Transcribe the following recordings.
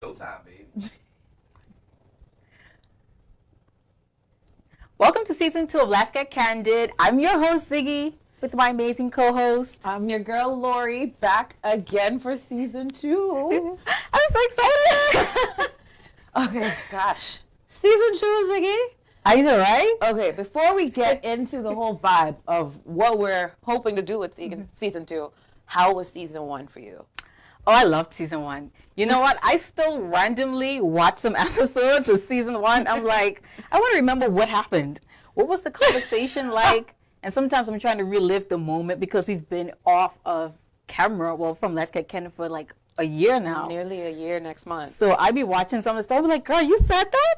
Showtime, baby. Welcome to season 2 of Let's Get Candid. I'm your host, Ziggy, with my amazing co-host. I'm your girl, Lori, back again for season 2. I'm so excited. Okay, gosh. Season 2, Ziggy. I know, right? Okay, before we get into the whole vibe of what we're hoping to do with season 2, how was season 1 for you? Oh, I loved season 1. You know what? I still randomly watch some episodes of season 1. I'm like, I want to remember what happened. What was the conversation like? And sometimes I'm trying to relive the moment because we've been off of camera, well, from Let's Get Candid for like a year now. Nearly a year next month. So I'd be watching some of the stuff. I'd be like, girl, you said that?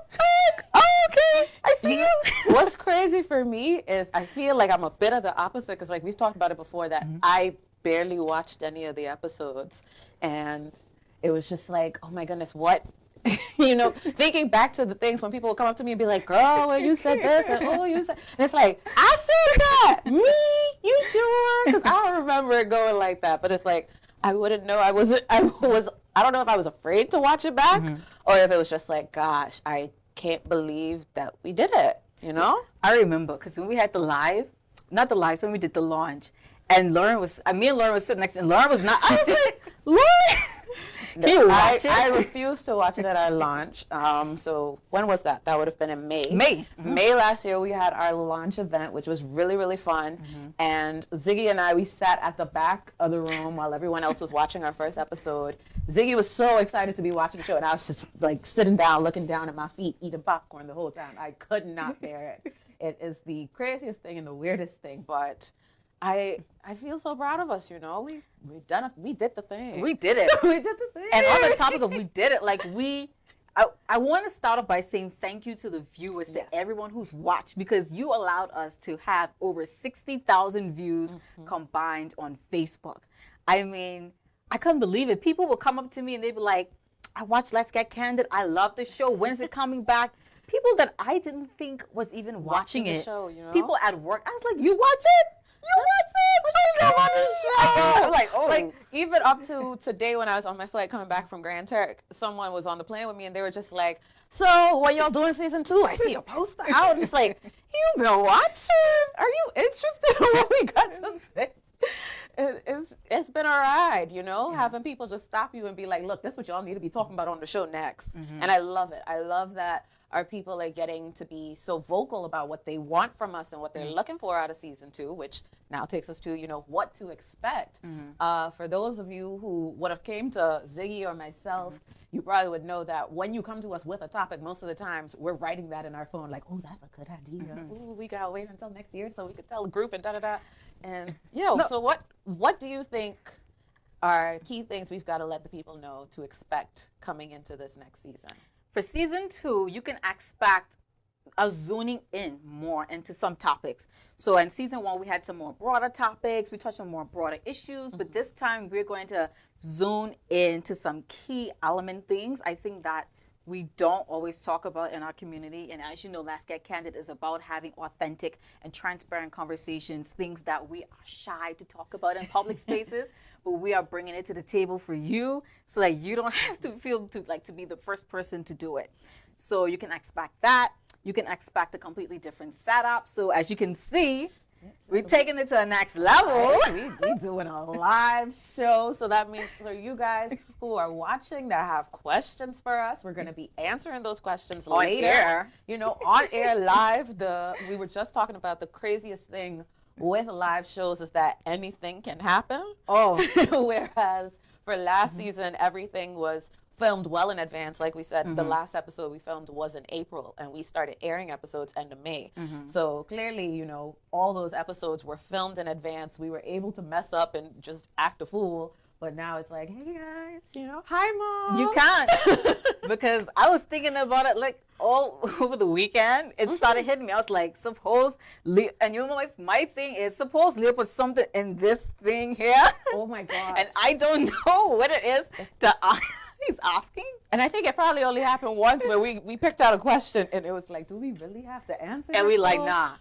Oh, okay. I see you. What's crazy for me is I feel like I'm a bit of the opposite because, like, we've talked about it before that I barely watched any of the episodes. And it was just like, oh my goodness, what? You know, thinking back to the things when people would come up to me and be like, girl, when you said this, and oh, you said, and it's like, I said that, me, you sure? Because I don't remember it going like that. But it's like, I wouldn't know. I don't know if I was afraid to watch it back or if it was just like, gosh, I can't believe that we did it, you know? I remember because when we had when we did the launch, and me and Loren was sitting next to, and Loren was not, I was like, Loren! Can you watch it? I refused to watch it at our launch. So when was that? That would have been in May. May last year, we had our launch event, which was really, really fun. And Ziggy and we sat at the back of the room while everyone else was watching our first episode. Ziggy was so excited to be watching the show, and I was just like sitting down, looking down at my feet, eating popcorn the whole time. I could not bear it. It is the craziest thing and the weirdest thing, but I feel so proud of us, you know. We did the thing. We did it. We did the thing. And on the topic of we did it, like I want to start off by saying thank you to the viewers, to everyone who's watched, because you allowed us to have over 60,000 views combined on Facebook. I mean, I couldn't believe it. People would come up to me and they'd be like, I watched Let's Get Candid. I love the show. When is it coming back? People that I didn't think was even watching it. Show, you know? People at work. I was like, you watch it? You watch it? What you got on the show? I'm like, oh. Like, even up to today when I was on my flight coming back from Grand Turk, someone was on the plane with me and they were just like, so what y'all doing season 2? I see a poster out. And it's like, you been watching? Are you interested in what we got to say? It's been a ride, you know, having people just stop you and be like, look, that's what y'all need to be talking about on the show next. And I love it. I love that our people are getting to be so vocal about what they want from us and what they're looking for out of season 2, which now takes us to, you know, what to expect. For those of you who would have came to Ziggy or myself, you probably would know that when you come to us with a topic, most of the times we're writing that in our phone, like, oh, that's a good idea. Ooh, we gotta wait until next year so we could tell the group and da-da-da. And, so what do you think are key things we've got to let the people know to expect coming into this next season? For season 2, you can expect us zooming in more into some topics. So in season 1, we had some more broader topics. We touched on more broader issues. But this time, we're going to zoom into some key element things. I think that we don't always talk about in our community. And as you know, Let's Get Candid is about having authentic and transparent conversations, things that we are shy to talk about in public spaces. But we are bringing it to the table for you so that you don't have to feel to be the first person to do it. So you can expect that. You can expect a completely different setup. So as you can see, we're taking it to the next level. We're doing a live show. So that means for you guys who are watching that have questions for us, we're going to be answering those questions on later. Air. You know, on air live. We were just talking about the craziest thing with live shows is that anything can happen. Oh, whereas for last season, everything was filmed well in advance. Like we said, the last episode we filmed was in April, and we started airing episodes end of May. So clearly, you know, all those episodes were filmed in advance. We were able to mess up and just act a fool. But now it's like, hey guys, you know, hi mom. You can't. Because I was thinking about it like all over the weekend. It started hitting me. I was like, suppose Leo, and you know my thing is, suppose Leo put something in this thing here. Oh my God. And I don't know what it is. He's asking? And I think it probably only happened once where we picked out a question and it was like, do we really have to answer And this we like, though? nah.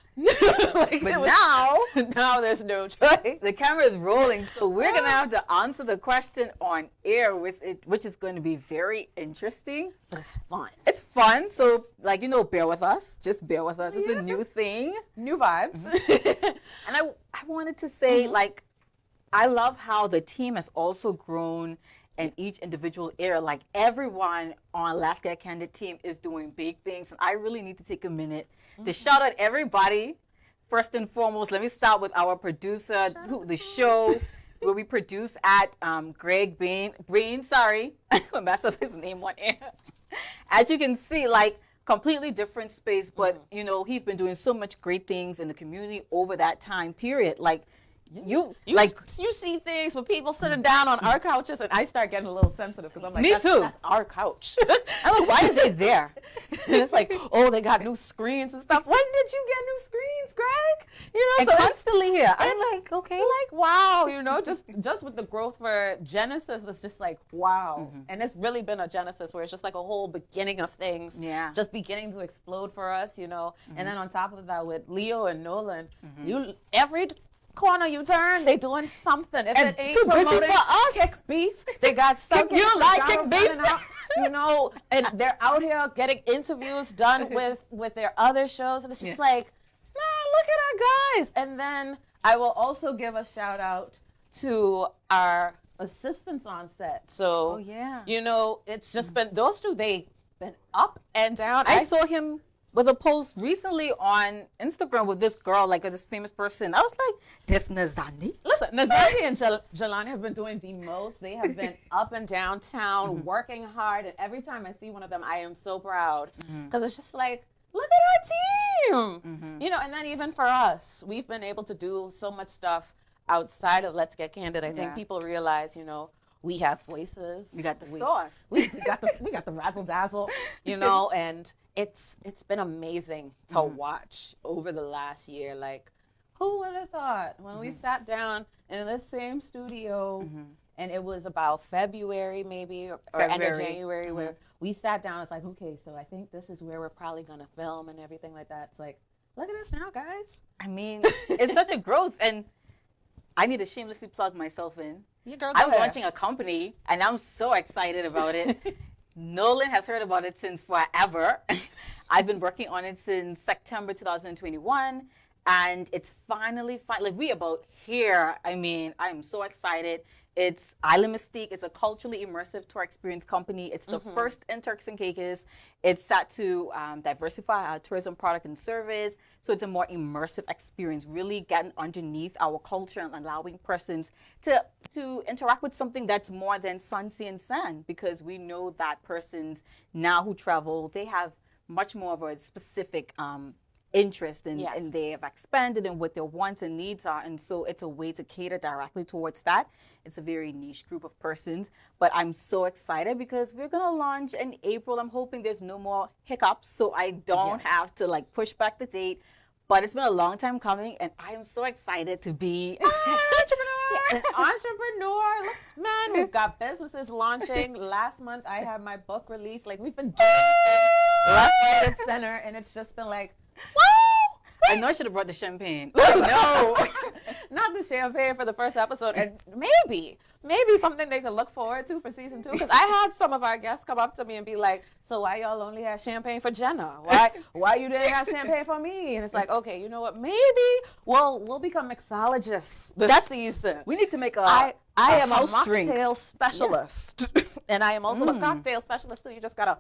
Like, But now there's no choice. the camera is rolling, so we're going to have to answer the question on air, which is going to be very interesting. But it's fun. It's fun, so, like, bear with us. Just bear with us. It's a new thing. New vibes. And I wanted to say, like, I love how the team has also grown in each individual area. Like, everyone on Let's Get Candid team is doing big things. And I really need to take a minute to shout out everybody. First and foremost, let me start with our producer, the show where we produce at Greg Breen, sorry. I messed up his name on air. As you can see, like, completely different space, but, he's been doing so much great things in the community over that time period. Like, you see things with people sitting down on our couches, and I start getting a little sensitive because I'm like, Me too. That's our couch. I'm like, why are they there? And it's like, oh, they got new screens and stuff. When did you get new screens, Greg? And so constantly here. I'm like, okay. Like, wow, just with the growth for Genesis, it's just like, wow. And it's really been a Genesis where it's just like a whole beginning of things. Yeah. Just beginning to explode for us, And then on top of that, with Leo and Nolan, every corner you turn, they doing something. If it ain't too busy promoting for us. Kick Beef, they got something. You like Kick Beef? And they're out here getting interviews done with their other shows, and it's just like, man, look at our guys. And then I will also give a shout out to our assistants on set. So, it's just been those two. They've been up and down. I saw him with a post recently on Instagram with this girl, like this famous person. I was like, this Nazani. Listen, Nazani and Jelani have been doing the most. They have been up and downtown, working hard. And every time I see one of them, I am so proud. Because it's just like, look at our team. And then even for us, we've been able to do so much stuff outside of Let's Get Candid. I think people realize, we have voices. We got the sauce. We got the razzle dazzle, and it's been amazing to watch over the last year. Like, who would have thought when we sat down in the same studio, and it was about February maybe or end of January where we sat down. It's like, okay, so I think this is where we're probably gonna film and everything like that. It's like, look at us now, guys. I mean, it's such a growth, and I need to shamelessly plug myself in. Yeah, girl, I'm launching a company, and I'm so excited about it. Nolan has heard about it since forever. I've been working on it since September 2021, and it's finally like we about here. I mean, I'm so excited. It's Island Mystique. It's a culturally immersive tour experience company. It's the first in Turks and Caicos. It's set to diversify our tourism product and service. So it's a more immersive experience, really getting underneath our culture and allowing persons to interact with something that's more than sun, sea, and sand, because we know that persons now who travel, they have much more of a specific interest and they have expanded in what their wants and needs are, and so it's a way to cater directly towards that. It's a very niche group of persons, but I'm so excited because we're gonna launch in April. I'm hoping there's no more hiccups so I don't have to like push back the date, but it's been a long time coming, and I am so excited to be an entrepreneur. Look, man, we've got businesses launching. Last month I had my book released. Like, we've been doing left, right, and center, and it's just been like, woo! I know I should have brought the champagne. No. Not the champagne for the first episode. And maybe something they could look forward to for season 2. Because I had some of our guests come up to me and be like, so why y'all only had champagne for Jenna? Why you didn't have champagne for me? And it's like, okay, you know what? Maybe we'll become mixologists this season. We need to make I am a drink. mocktail specialist. And I am also a cocktail specialist too. You just gotta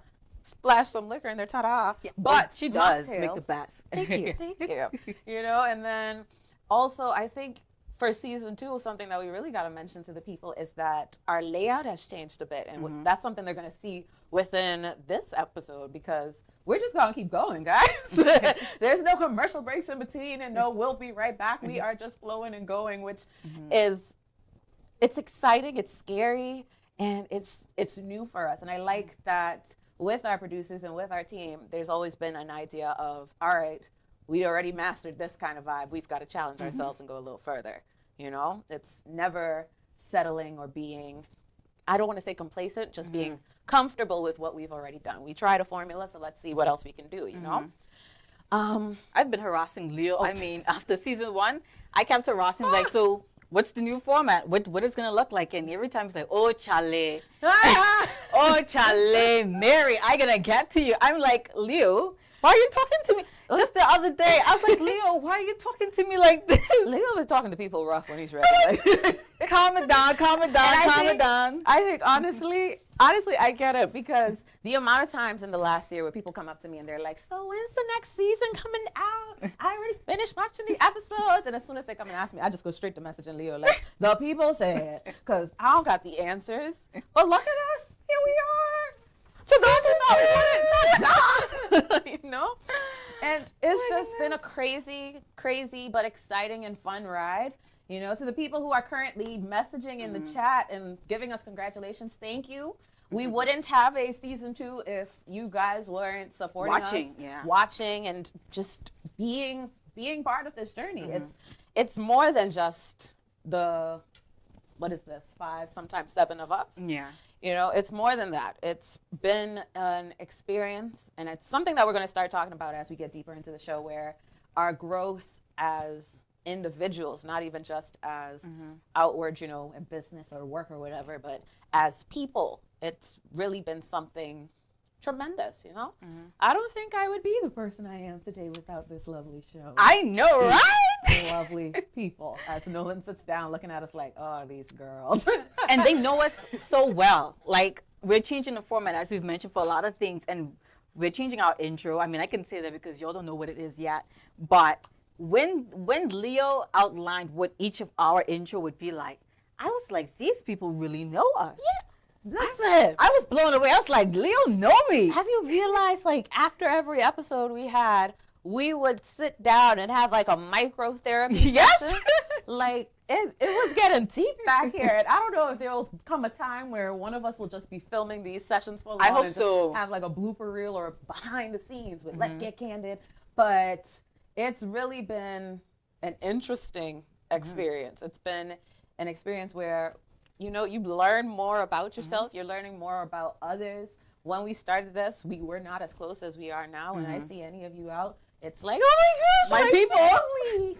splash some liquor in there, ta-da. Yeah, but she does mocktails, make the best. Thank you. And then also I think for season 2, something that we really got to mention to the people is that our layout has changed a bit, and that's something they're going to see within this episode, because we're just going to keep going, guys. There's no commercial breaks in between, and no we'll be right back. We are just flowing and going, which it's exciting, it's scary, and it's new for us. And I like that with our producers and with our team, there's always been an idea of, all right, we already mastered this kind of vibe. We've got to challenge ourselves and go a little further. It's never settling or being I don't want to say complacent, just being comfortable with what we've already done. We tried a formula, so let's see what else we can do, you know? I've been harassing Leo. I mean, after season 1, I kept harassing like, so what's the new format? What it's gonna look like? And every time he's like, oh chale, oh chale, Mary, I gonna get to you. I'm like, Leo, why are you talking to me? Just the other day, I was like, Leo, why are you talking to me like this? Leo was talking to people rough when he's ready. Calm it down, calm it down, calm it down. I think honestly, I get it, because the amount of times in the last year where people come up to me and they're like, so when's the next season coming out? I already finished watching the episodes. And as soon as they come and ask me, I just go straight to messaging Leo like, the people said, because I don't got the answers. But look at us, here we are. To those who thought we wouldn't, you know? And it's just been a crazy, crazy, but exciting and fun ride. You know, to the people who are currently messaging in the chat and giving us congratulations, thank you. We wouldn't have a season 2 if you guys weren't supporting us, watching, and just being part of this journey. It's more than just the, what is this, 5, sometimes 7 of us. Yeah. You know, it's more than that. It's been an experience, and it's something that we're going to start talking about as we get deeper into the show, where our growth as individuals, not even just as outward, you know, in business or work or whatever, but as people, it's really been something tremendous, you know? I don't think I would be the person I am today without this lovely show. I know, right? Lovely people. As Nolan sits down looking at us like, oh, these girls. And they know us so well. Like, we're changing the format, as we've mentioned, for a lot of things, and we're changing our intro. I mean, I can say that because y'all don't know what it is yet, but when Leo outlined what each of our intro would be like, I was like, these people really know us. Yeah, listen. I was blown away. I was like, Leo know me. Have you realized, like, after every episode we would sit down and have like a microtherapy session? Like, it was getting deep back here. And I don't know if there will come a time where one of us will just be filming these sessions for long. I hope so. Have like a blooper reel or behind the scenes with Let's Get Candid. But it's really been an interesting experience. It's been an experience where, you know, you learn more about yourself. You're learning more about others. When we started this, we were not as close as we are now. When I see any of you out, it's like, oh my gosh, my people. Family.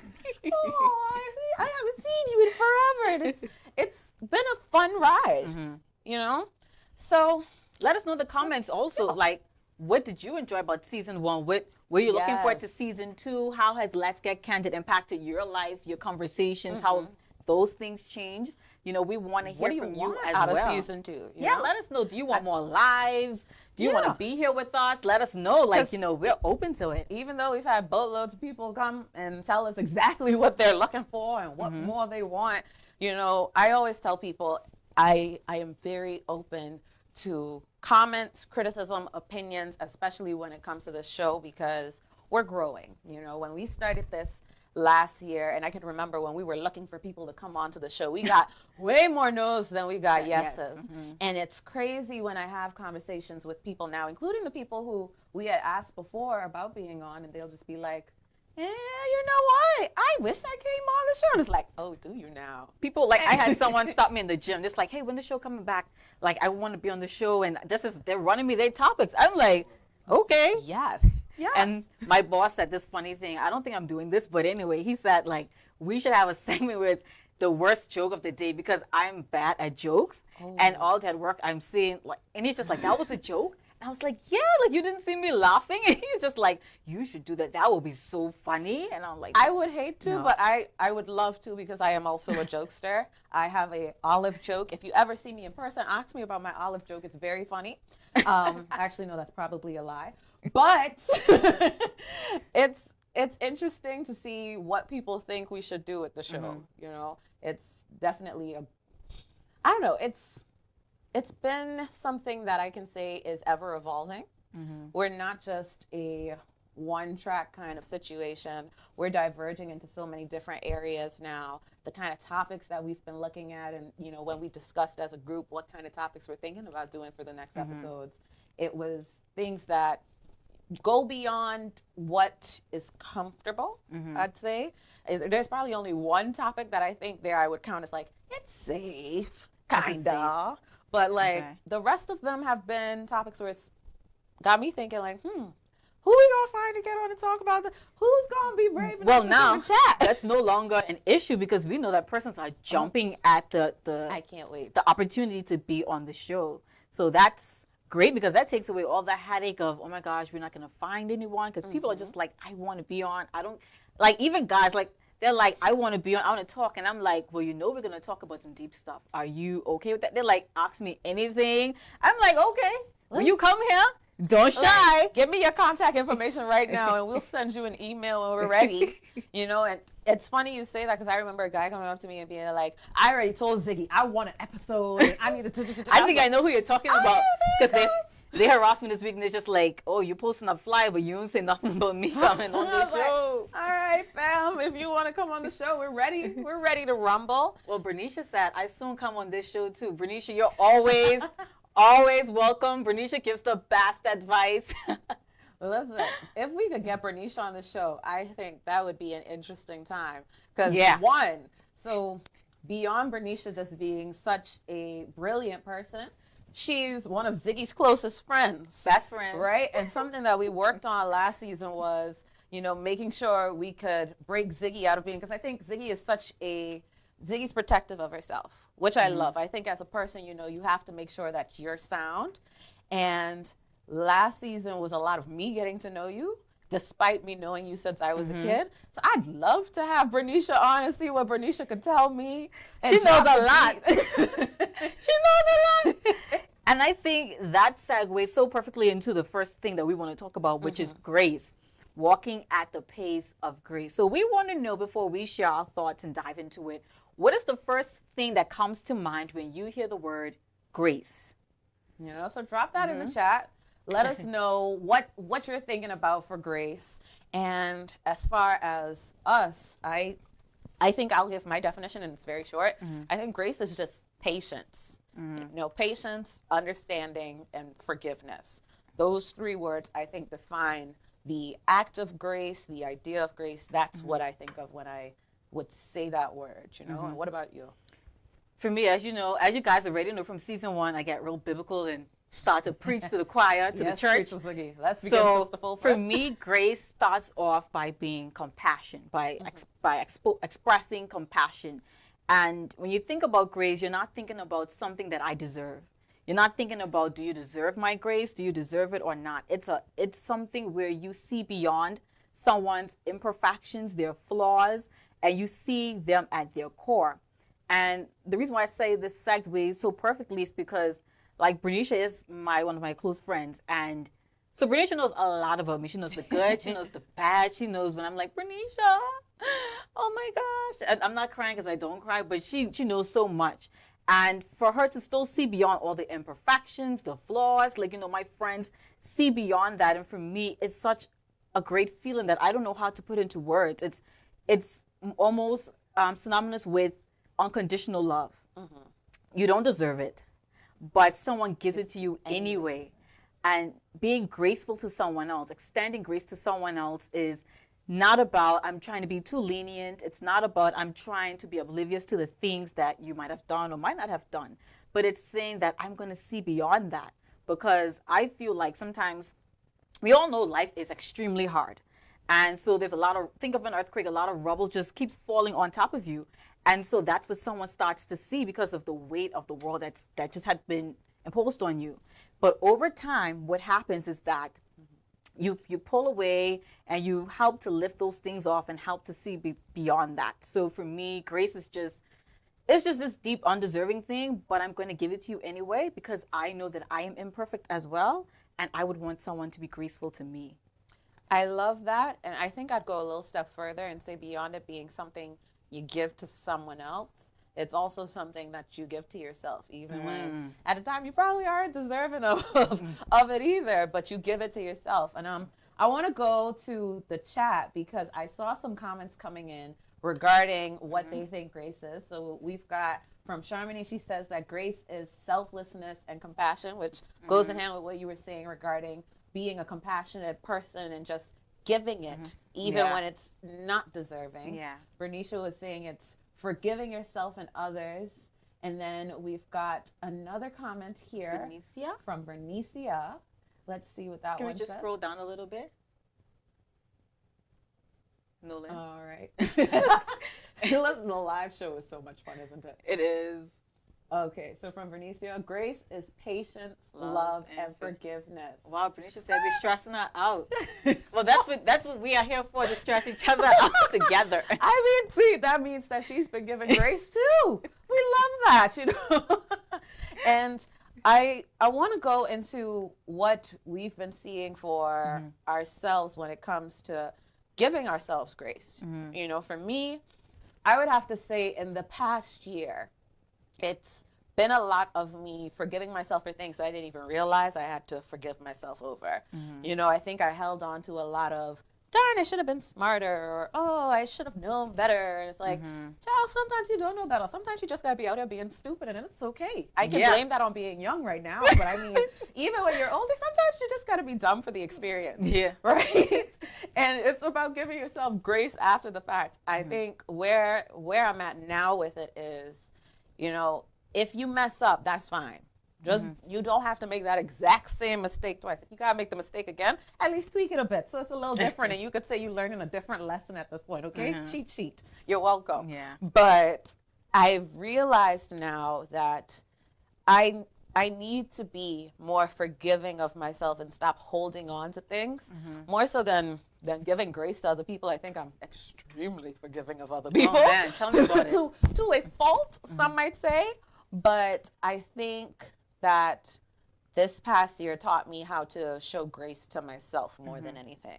Oh, I haven't seen you in forever. And it's been a fun ride, you know? So let us know in the comments also, like, what did you enjoy about season 1? What were you looking forward to season 2? How has Let's Get Candid impacted your life, your conversations? How those things change? You know, we want to hear from you as out well. Of season 2? You know? Let us know. Do you want more lives? Do you want to be here with us? Let us know. Like, you know, we're open to it. Even though we've had boatloads of people come and tell us exactly what they're looking for and what more they want, you know, I always tell people I am very open to comments, criticism, opinions, especially when it comes to this show, because we're growing. You know, when we started this last year, and I can remember when we were looking for people to come onto the show, we got way more no's than we got yeses. And it's crazy when I have conversations with people now, including the people who we had asked before about being on, and they'll just be like, yeah, you know what? I wish I came on the show. And it's like, oh, do you now? People, like, I had someone stop me in the gym. Just like, hey, when the show coming back? Like, I want to be on the show, and they're running me their topics. I'm like, okay. Yes. And my boss said this funny thing. I don't think I'm doing this, but anyway, he said, like, we should have a segment where it's the worst joke of the day, because I'm bad at jokes. And all that work I'm seeing, like, and he's just like, that was a joke? I was like, yeah, like, you didn't see me laughing? And he's just like, you should do that. That will be so funny. And I'm like, I would hate to, but I would love to, because I am also a jokester. I have a olive joke. If you ever see me in person, ask me about my olive joke. It's very funny. Actually, no, that's probably a lie. But it's interesting to see what people think we should do with the show. You know, it's definitely I don't know, it's been something that I can say is ever evolving. We're not just a one-track kind of situation. We're diverging into so many different areas now. The kind of topics that we've been looking at, and, you know, when we discussed as a group what kind of topics we're thinking about doing for the next episodes, it was things that go beyond what is comfortable, I'd say. There's probably only one topic that I think I would count as like, it's safe, kind of. But like Okay. the rest of them have been topics where it's got me thinking like, who we gonna find to get on and talk about this? Who's gonna be brave enough to now come and chat? that's no longer an issue because we know that persons are jumping at the I can't wait. the opportunity to be on the show. So that's great because that takes away all the headache of, oh my gosh, we're not going to find anyone because people are just like, I want to be on. I don't like, even guys like, they're like, I want to be on, I want to talk. And I'm like, well, you know, we're going to talk about some deep stuff. Are you okay with that? They're like, ask me anything. I'm like, okay, when you come here, don't shy. Give me your contact information right now and we'll send you an email when we're ready. You know, and it's funny you say that because I remember a guy coming up to me and being like, I already told Ziggy I want an episode and I need to. I think I know who you're talking about because they harassed me this week and they're just like, oh, you're posting a flyer but you don't say nothing about me coming on the show. Like, all right, fam, if you want to come on the show, we're ready. We're ready to rumble. Well, Bernicia said, I soon come on this show too. Bernicia, you're always welcome. Bernicia gives the best advice. Listen, if we could get Bernicia on the show, I think that would be an interesting time. Because so beyond Bernicia just being such a brilliant person, she's one of Ziggy's closest friends. Best friend. Right? And something that we worked on last season was, you know, making sure we could break Ziggy out of being, because I think Ziggy is Ziggy's protective of herself, which I love. I think as a person, you know, you have to make sure that you're sound. And last season was a lot of me getting to know you, despite me knowing you since I was a kid. So I'd love to have Bernicia on and see what Bernicia could tell me. She knows a lot. She knows a lot. And I think that segues so perfectly into the first thing that we want to talk about, which is grace. Walking at the pace of grace. So we want to know, before we share our thoughts and dive into it, what is the first thing that comes to mind when you hear the word grace? You know, so drop that in the chat. Let us know what you're thinking about for grace. And as far as us, I think I'll give my definition, and it's very short. I think grace is just patience. You know, patience, understanding, and forgiveness. Those three words, I think, define the act of grace, the idea of grace. That's what I think of when I would say that word, you know. And what about you? For me, as you know, as you guys already know from season 1, I get real biblical and start to preach to the choir, to the church. Let's begin, Sister Fulford. For me, grace starts off by being compassion, by expressing compassion. And when you think about grace, you're not thinking about something that I deserve. You're not thinking about, do you deserve my grace? Do you deserve it or not? It's something where you see beyond someone's imperfections, their flaws, and you see them at their core. And the reason why I say this segues so perfectly is because, like, Bernicia is one of my close friends. And so Bernicia knows a lot about me. She knows the good, she knows the bad. She knows when I'm like, Bernicia, oh my gosh. And I'm not crying because I don't cry, but she knows so much. And for her to still see beyond all the imperfections, the flaws, like, you know, my friends see beyond that. And for me, it's such a great feeling that I don't know how to put into words. It's almost synonymous with unconditional love. You don't deserve it, but someone gives it to you anyway. And being graceful to someone else, extending grace to someone else, is not about I'm trying to be too lenient. It's not about I'm trying to be oblivious to the things that you might have done or might not have done. But it's saying that I'm going to see beyond that, because I feel like sometimes we all know life is extremely hard. And so there's think of an earthquake, a lot of rubble just keeps falling on top of you. And so that's what someone starts to see because of the weight of the world that just had been imposed on you. But over time, what happens is that you pull away and you help to lift those things off and help to see beyond that. So for me, grace is just this deep, undeserving thing, but I'm going to give it to you anyway because I know that I am imperfect as well, and I would want someone to be graceful to me. I love that, and I think I'd go a little step further and say beyond it being something you give to someone else, it's also something that you give to yourself, even when at the time you probably aren't deserving of it either, but you give it to yourself. And I want to go to the chat because I saw some comments coming in regarding what they think grace is. So we've got from Charmony, she says that grace is selflessness and compassion, which goes in hand with what you were saying regarding being a compassionate person and just giving it, even when it's not deserving. Bernicia was saying it's forgiving yourself and others And then we've got another comment here from Bernicia. Let's see what that Can one we just says. scroll down a little bit? Nolan. All right. Listen, the live show is so much fun, isn't it? It is. Okay, so from Bernicia, grace is patience, love and forgiveness. Wow, Bernicia said we're stressing her out. Well, that's what we are here for, to stress each other out together. I mean, see, that means that she's been given grace too. We love that, you know. And I want to go into what we've been seeing for ourselves when it comes to giving ourselves grace. You know, for me, I would have to say in the past year, it's been a lot of me forgiving myself for things that I didn't even realize I had to forgive myself over. You know, I think I held on to a lot of, darn, I should have been smarter, or, oh, I should have known better. And it's like, child, sometimes you don't know better. Sometimes you just got to be out there being stupid, and it's okay. I can blame that on being young right now, but I mean, even when you're older, sometimes you just got to be dumb for the experience. Yeah. Right? And it's about giving yourself grace after the fact. I think where I'm at now with it is, you know, if you mess up, that's fine. Just you don't have to make that exact same mistake twice. If you gotta make the mistake again, at least tweak it a bit so it's a little different, and you could say you're learning a different lesson at this point. Okay, cheat. You're welcome. Yeah. But I've realized now that I need to be more forgiving of myself and stop holding on to things more so than giving grace to other people. I think I'm extremely forgiving of other people. Oh man, tell me about it. To a fault, some might say. But I think that this past year taught me how to show grace to myself more than anything.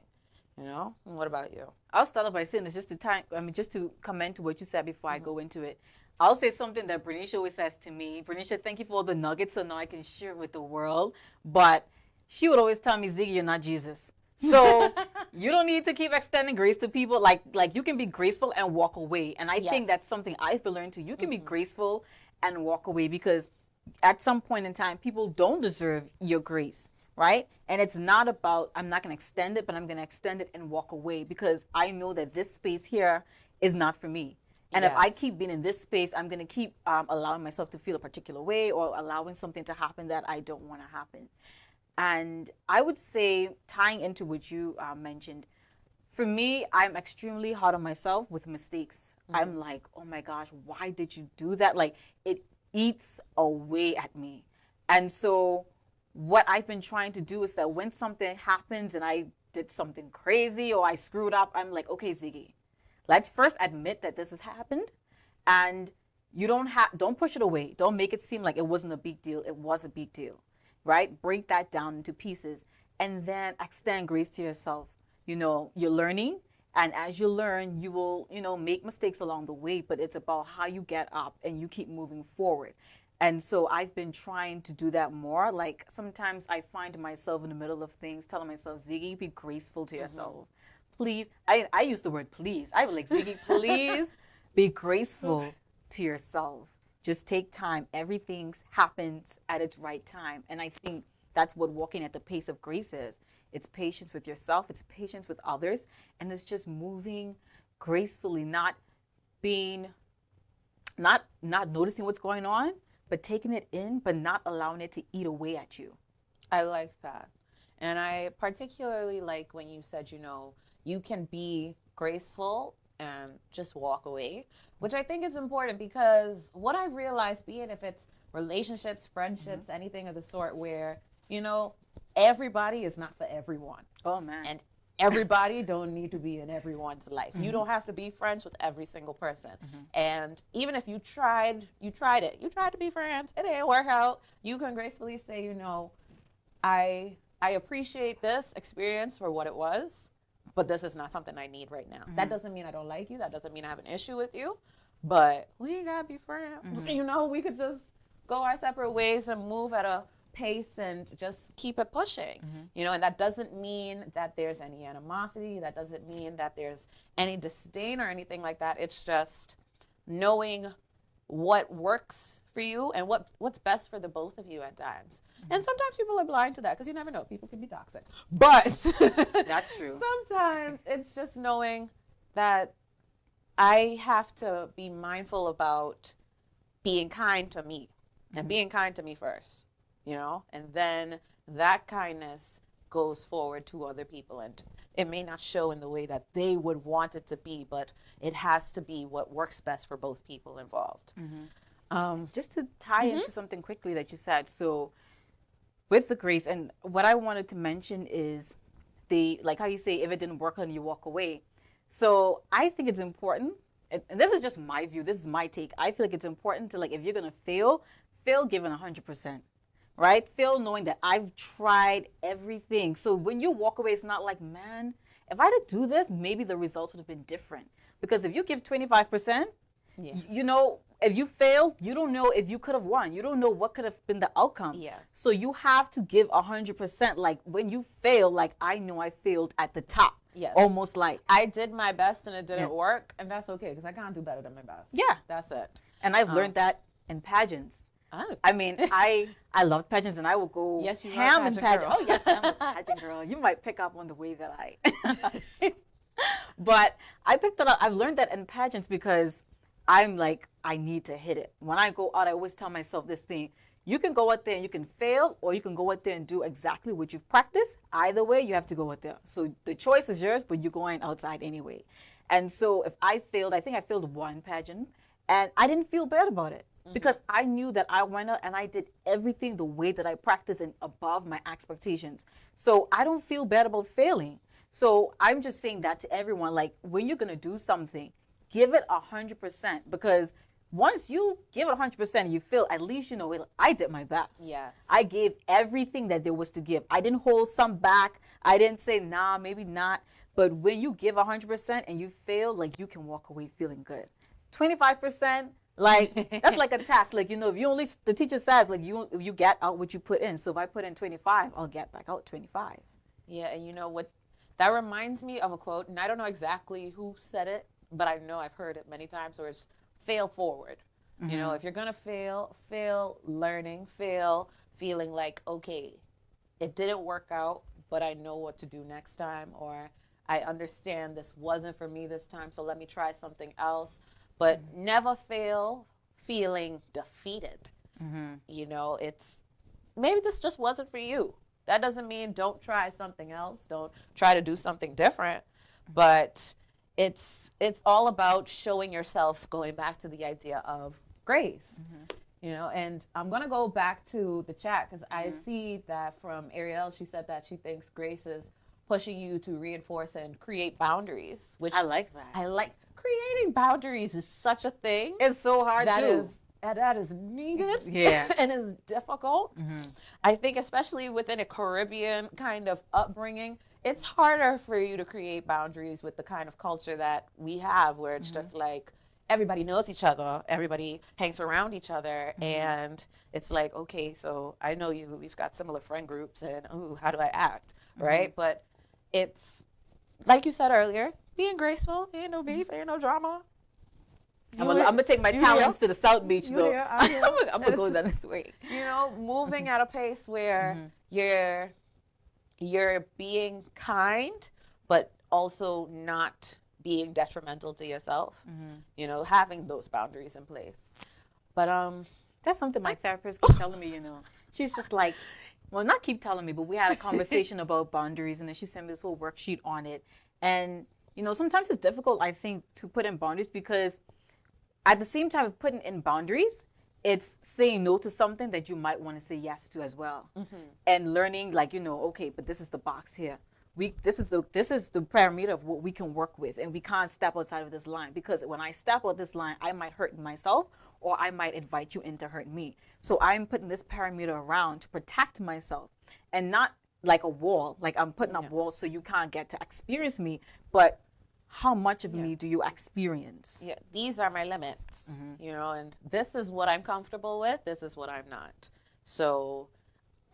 You know? And what about you? I'll start off by saying this just to comment to what you said before I go into it. I'll say something that Bernicia always says to me. Bernicia, thank you for all the nuggets so now I can share it with the world. But she would always tell me, Ziggy, you're not Jesus. So you don't need to keep extending grace to people. Like you can be graceful and walk away. And I think that's something I've learned too. You can be graceful and walk away, because at some point in time, people don't deserve your grace, right? And it's not about, I'm not going to extend it, but I'm going to extend it and walk away, because I know that this space here is not for me. And if I keep being in this space, I'm going to keep allowing myself to feel a particular way, or allowing something to happen that I don't want to happen. And I would say, tying into what you mentioned, for me, I'm extremely hard on myself with mistakes. I'm like, oh my gosh, why did you do that? Like, it eats away at me. And so what I've been trying to do is that when something happens and I did something crazy or I screwed up, I'm like, okay, Ziggy, let's first admit that this has happened, and you don't push it away. Don't make it seem like it wasn't a big deal. It was a big deal, right? Break that down into pieces, and then extend grace to yourself. You know, you're learning. And as you learn, you will, you know, make mistakes along the way, but it's about how you get up and you keep moving forward. And so I've been trying to do that more. Like, sometimes I find myself in the middle of things telling myself, Ziggy, be graceful to yourself. Please. I use the word please. I was like, Ziggy, please be graceful to yourself. Just take time. Everything happens at its right time. And I think that's what walking at the pace of grace is. It's patience with yourself. It's patience with others. And it's just moving gracefully, not noticing what's going on, but taking it in, but not allowing it to eat away at you. I like that. And I particularly like when you said, you know, you can be graceful and just walk away, which I think is important, because what I've realized, be it if it's relationships, friendships, anything of the sort, where, you know, everybody is not for everyone. Oh man. And everybody don't need to be in everyone's life. You don't have to be friends with every single person. And even if you tried it. You tried to be friends. It didn't work out. You can gracefully say, you know, I appreciate this experience for what it was, but this is not something I need right now. That doesn't mean I don't like you. That doesn't mean I have an issue with you. But we gotta be friends. You know, we could just go our separate ways and move at a pace and just keep it pushing. You know, and that doesn't mean that there's any animosity. That doesn't mean that there's any disdain or anything like that. It's just knowing what works for you and what's best for the both of you at times. And sometimes people are blind to that, because you never know. People can be toxic. But that's true. Sometimes it's just knowing that I have to be mindful about being kind to me and being kind to me first, you know, and then that kindness goes forward to other people, and it may not show in the way that they would want it to be, but it has to be what works best for both people involved. Just to tie into something quickly that you said, so with the grace, and what I wanted to mention is like how you say, if it didn't work on you, walk away. So I think it's important, and this is just my view, this is my take. I feel like it's important to, like, if you're going to fail giving 100%. Right? Fail knowing that I've tried everything. So when you walk away, it's not like, man, if I did do this, maybe the results would have been different. Because if you give 25%, you know, if you failed, you don't know if you could have won. You don't know what could have been the outcome. Yeah. So you have to give 100%. Like when you fail, like I know I failed at the top. Yes. Almost like I did my best and it didn't work, and that's okay because I can't do better than my best. Yeah. That's it. And I've learned that in pageants. I mean, I love pageants, and I will go ham in pageant. Oh, yes, I'm a pageant girl. You might pick up on the way that I. But I picked that up. I've learned that in pageants because I'm like, I need to hit it. When I go out, I always tell myself this thing. You can go out there and you can fail, or you can go out there and do exactly what you've practiced. Either way, you have to go out there. So the choice is yours, but you're going outside anyway. And so if I failed, I think I failed one pageant, and I didn't feel bad about it. Because I knew that I went out and I did everything the way that I practiced and above my expectations. So I don't feel bad about failing. So I'm just saying that to everyone, like when you're going to do something, give it 100%, because once you give it 100% and you fail, at least you know I did my best. Yes. I gave everything that there was to give. I didn't hold some back. I didn't say, nah, maybe not. But when you give 100% and you fail, like you can walk away feeling good. 25%, like that's like a task. Like, you know, if you only, the teacher says like you get out what you put in. So if I put in 25, I'll get back out 25. Yeah, and you know what? That reminds me of a quote, and I don't know exactly who said it, but I know I've heard it many times, where it's fail forward. You know, if you're going to fail learning, fail feeling like, okay, it didn't work out, but I know what to do next time, or I understand this wasn't for me this time, so let me try something else. But never fail feeling defeated. You know, it's maybe this just wasn't for you. That doesn't mean don't try something else. Don't try to do something different. But it's all about showing yourself, going back to the idea of grace. You know, and I'm going to go back to the chat because I see that from Ariel, she said that she thinks grace is pushing you to reinforce and create boundaries, which I like that. I like. Creating boundaries is such a thing. It's so hard that is needed. Yeah. And is difficult. I think especially within a Caribbean kind of upbringing, it's harder for you to create boundaries with the kind of culture that we have, where it's just like everybody knows each other, everybody hangs around each other, and it's like, okay, so I know you, we've got similar friend groups, and ooh, how do I act, right? But it's like you said earlier, being graceful, ain't no beef, ain't no drama. I'm gonna take my talents to the South Beach though. I'm gonna go down this way. You know, moving at a pace where you're being kind, but also not being detrimental to yourself. You know, having those boundaries in place. But that's something my therapist keeps telling me. You know, she's just like, well, not keep telling me, but we had a conversation about boundaries, and then she sent me this whole worksheet on it, and you know, sometimes it's difficult, I think, to put in boundaries, because at the same time of putting in boundaries, it's saying no to something that you might want to say yes to as well. And learning, like, you know, okay, but this is the box here. This is the parameter of what we can work with, and we can't step outside of this line, because when I step out this line, I might hurt myself, or I might invite you in to hurt me. So I'm putting this parameter around to protect myself, and not like a wall, like I'm putting up walls so you can't get to experience me, but how much of me do you experience? Yeah, these are my limits, you know, and this is what I'm comfortable with. This is what I'm not. So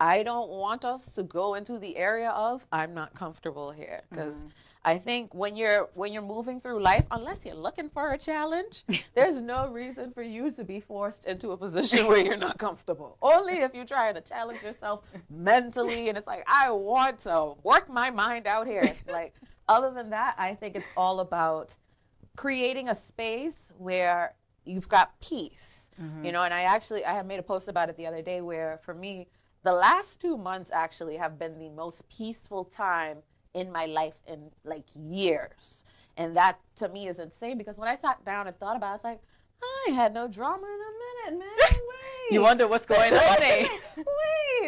I don't want us to go into the area of I'm not comfortable here, because I think when you're moving through life, unless you're looking for a challenge, there's no reason for you to be forced into a position where you're not comfortable. Only if you're trying to challenge yourself mentally, and it's like, I want to work my mind out here. Like, other than that, I think it's all about creating a space where you've got peace, you know. And I had made a post about it the other day where for me, the last 2 months actually have been the most peaceful time in my life in like years. And that to me is insane because when I sat down and thought about it, I was like, I ain't had no drama in a minute, man. Wait. You wonder what's going on. Wait.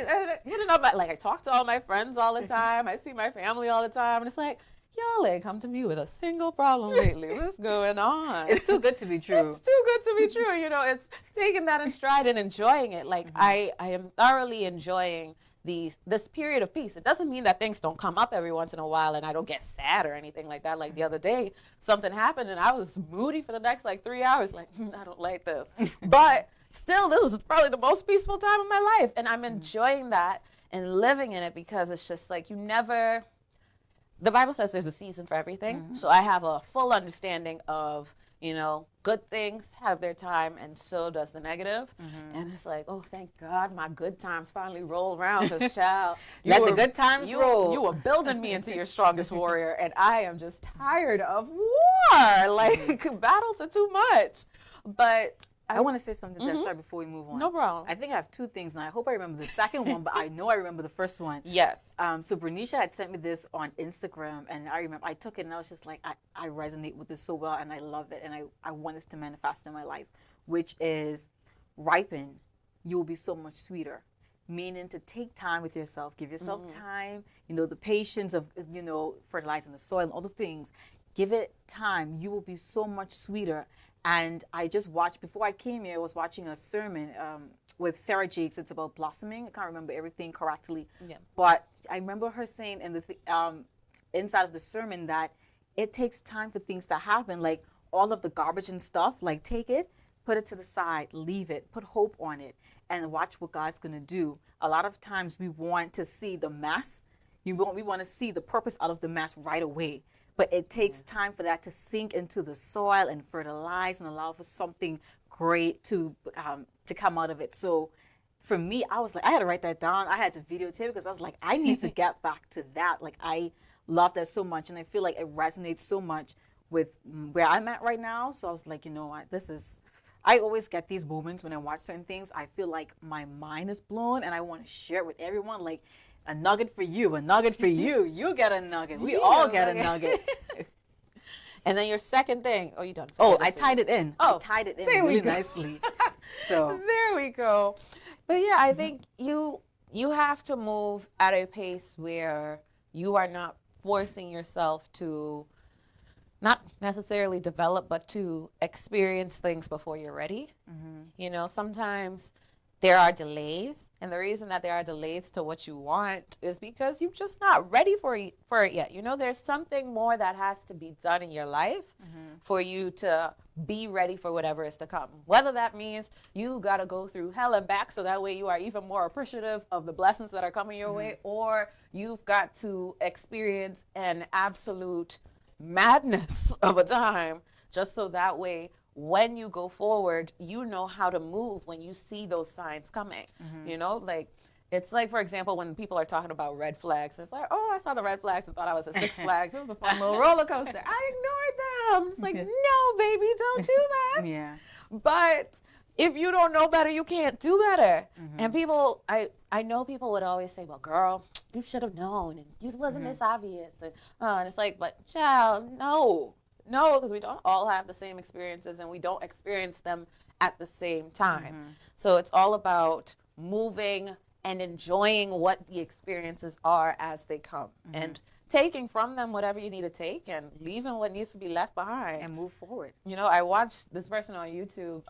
And, you know, like I talk to all my friends all the time. I see my family all the time. And it's like, y'all ain't come to me with a single problem lately. What's going on? It's too good to be true. It's too good to be true. You know, it's taking that in stride and enjoying it. Like I am thoroughly enjoying this period of peace. It doesn't mean that things don't come up every once in a while and I don't get sad or anything like that. Like the other day, something happened and I was moody for the next like 3 hours. Like, I don't like this. But still, this is probably the most peaceful time of my life. And I'm enjoying that and living in it because it's just like the Bible says there's a season for everything. So I have a full understanding of, you know, good things have their time and so does the negative. And it's like, oh, thank God my good times finally roll around. Because, child, Let the good times roll. You were building me into your strongest warrior. And I am just tired of war. Like, battles are too much. But I want to say something to that start before we move on. No problem. I think I have two things, and I hope I remember the second one, but I know I remember the first one. Yes. So Bernicia had sent me this on Instagram, and I remember I took it, and I was just like, I resonate with this so well, and I love it, and I want this to manifest in my life, which is ripen, you will be so much sweeter. Meaning to take time with yourself, give yourself time, you know, the patience of, you know, fertilizing the soil and all those things. Give it time. You will be so much sweeter. And I just watched, before I came here, I was watching a sermon with Sarah Jakes. It's about blossoming. I can't remember everything correctly. Yeah. But I remember her saying in the inside of the sermon that it takes time for things to happen. Like all of the garbage and stuff, like take it, put it to the side, leave it, put hope on it, and watch what God's going to do. A lot of times we want to see the mess. We want to see the purpose out of the mess right away. But it takes time for that to sink into the soil and fertilize and allow for something great to come out of it. So for me, I was like, I had to write that down. I had to videotape it because I was like, I need to get back to that. Like, I love that so much. And I feel like it resonates so much with where I'm at right now. So I was like, you know what, I always get these moments when I watch certain things. I feel like my mind is blown and I want to share it with everyone. Like, a nugget for you, a nugget for you. You get a nugget. We all get a nugget. And then your second thing. Oh, you done? Oh, I tied it in. Oh, I tied it in really nicely. So there we go. But yeah, I think you have to move at a pace where you are not forcing yourself to not necessarily develop, but to experience things before you're ready. You know, sometimes there are delays, and the reason that there are delays to what you want is because you're just not ready for it yet. You know, there's something more that has to be done in your life for you to be ready for whatever is to come. Whether that means you got to go through hell and back so that way you are even more appreciative of the blessings that are coming your way, or you've got to experience an absolute madness of a time just so that way when you go forward, you know how to move when you see those signs coming. You know, like, it's like, for example, when people are talking about red flags, it's like, oh, I saw the red flags and thought I was at Six Flags. It was a fun little roller coaster. I ignored them. It's like, no, baby, don't do that. Yeah. But if you don't know better, you can't do better. And people, I know people would always say, well, girl, you should have known, and it wasn't this obvious. And it's like, but child, no, because we don't all have the same experiences and we don't experience them at the same time. So it's all about moving and enjoying what the experiences are as they come and taking from them whatever you need to take and leaving what needs to be left behind. And move forward. You know, I watched this person on YouTube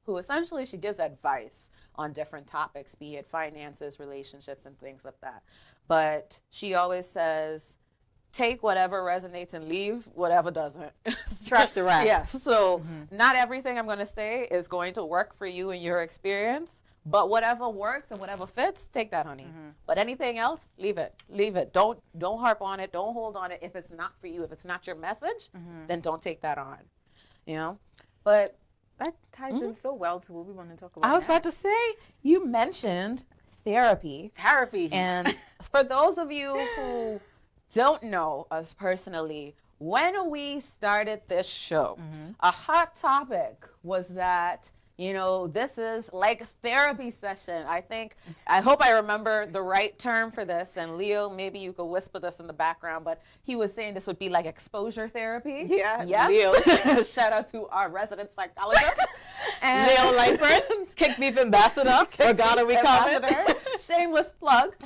who essentially she gives advice on different topics, be it finances, relationships, and things like that. But she always says, take whatever resonates and leave whatever doesn't. Trash the rest. Yes. So not everything I'm going to say is going to work for you in your experience, but whatever works and whatever fits, take that, honey. But anything else, leave it. Leave it. Don't harp on it. Don't hold on it. If it's not for you, if it's not your message, then don't take that on. You know? But that ties in so well to what we want to talk about. I was about to say, you mentioned therapy. Therapy. And for those of you who don't know us personally, when we started this show, a hot topic was that, this is like therapy session. I hope I remember the right term for this. And Leo, maybe you could whisper this in the background, but he was saying this would be like exposure therapy. Yeah, yes. Leo. Shout out to our resident psychologist. And Leo Lightford, Kick Beef Ambassador. Forgot we comment. Shameless plug.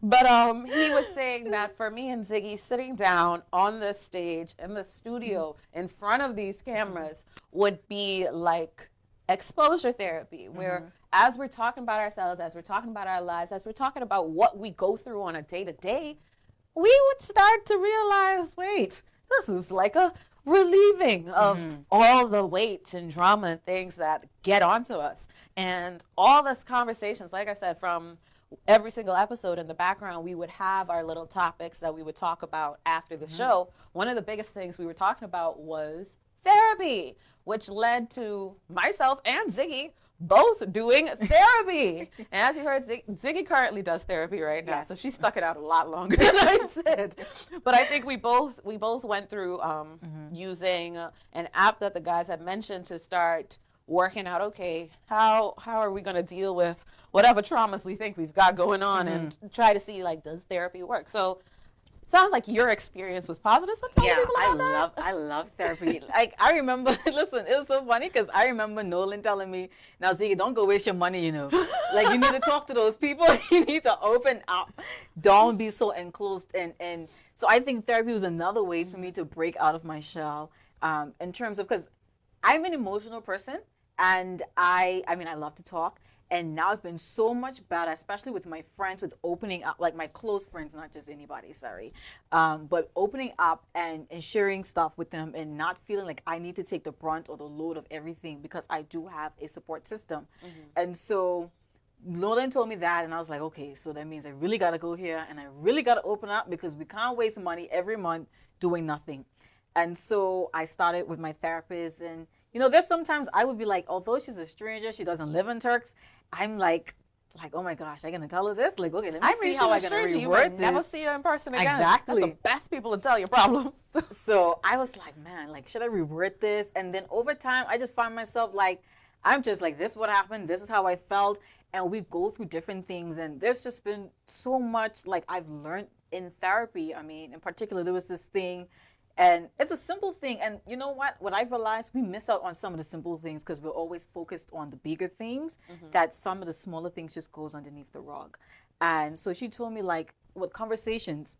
But he was saying that for me and Ziggy, sitting down on this stage in the studio in front of these cameras would be like exposure therapy, where as we're talking about ourselves, as we're talking about our lives, as we're talking about what we go through on a day-to-day, we would start to realize, wait, this is like a relieving of all the weight and drama and things that get onto us. And all this conversations, like I said, from every single episode in the background, we would have our little topics that we would talk about after the show. One of the biggest things we were talking about was therapy, which led to myself and Ziggy both doing therapy. And as you heard, Ziggy currently does therapy right now, so she stuck it out a lot longer than I did. But I think we both went through using an app that the guys had mentioned to start working out, okay, how are we going to deal with whatever traumas we think we've got going on and try to see, like, does therapy work? So sounds like your experience was positive. So tell people about that. I love therapy. Like, I remember, listen, it was so funny because I remember Nolan telling me, now Ziggy, don't go waste your money, Like, you need to talk to those people. You need to open up. Don't be so enclosed. And so I think therapy was another way for me to break out of my shell in terms of, because I'm an emotional person and I love to talk. And now I've been so much better, especially with my friends, with opening up, like my close friends, not just anybody, sorry. But opening up and sharing stuff with them and not feeling like I need to take the brunt or the load of everything because I do have a support system. And so Loren told me that, and I was like, okay, so that means I really got to go here and I really got to open up because we can't waste money every month doing nothing. And so I started with my therapist, and there's sometimes I would be like, although she's a stranger, she doesn't live in Turks, I'm like, oh my gosh, I'm gonna tell her this. Like, okay, let me see how I'm gonna reword you might this. Never see her in person again. Exactly. That's the best people to tell your problems. So I was like, man, like, should I reword this? And then over time, I just find myself like, I'm just like, this is what happened. This is how I felt. And we go through different things. And there's just been so much like I've learned in therapy. I mean, in particular, there was this thing. And it's a simple thing. And you know what I've realized, we miss out on some of the simple things because we're always focused on the bigger things, that some of the smaller things just goes underneath the rug. And so she told me, like, with conversations,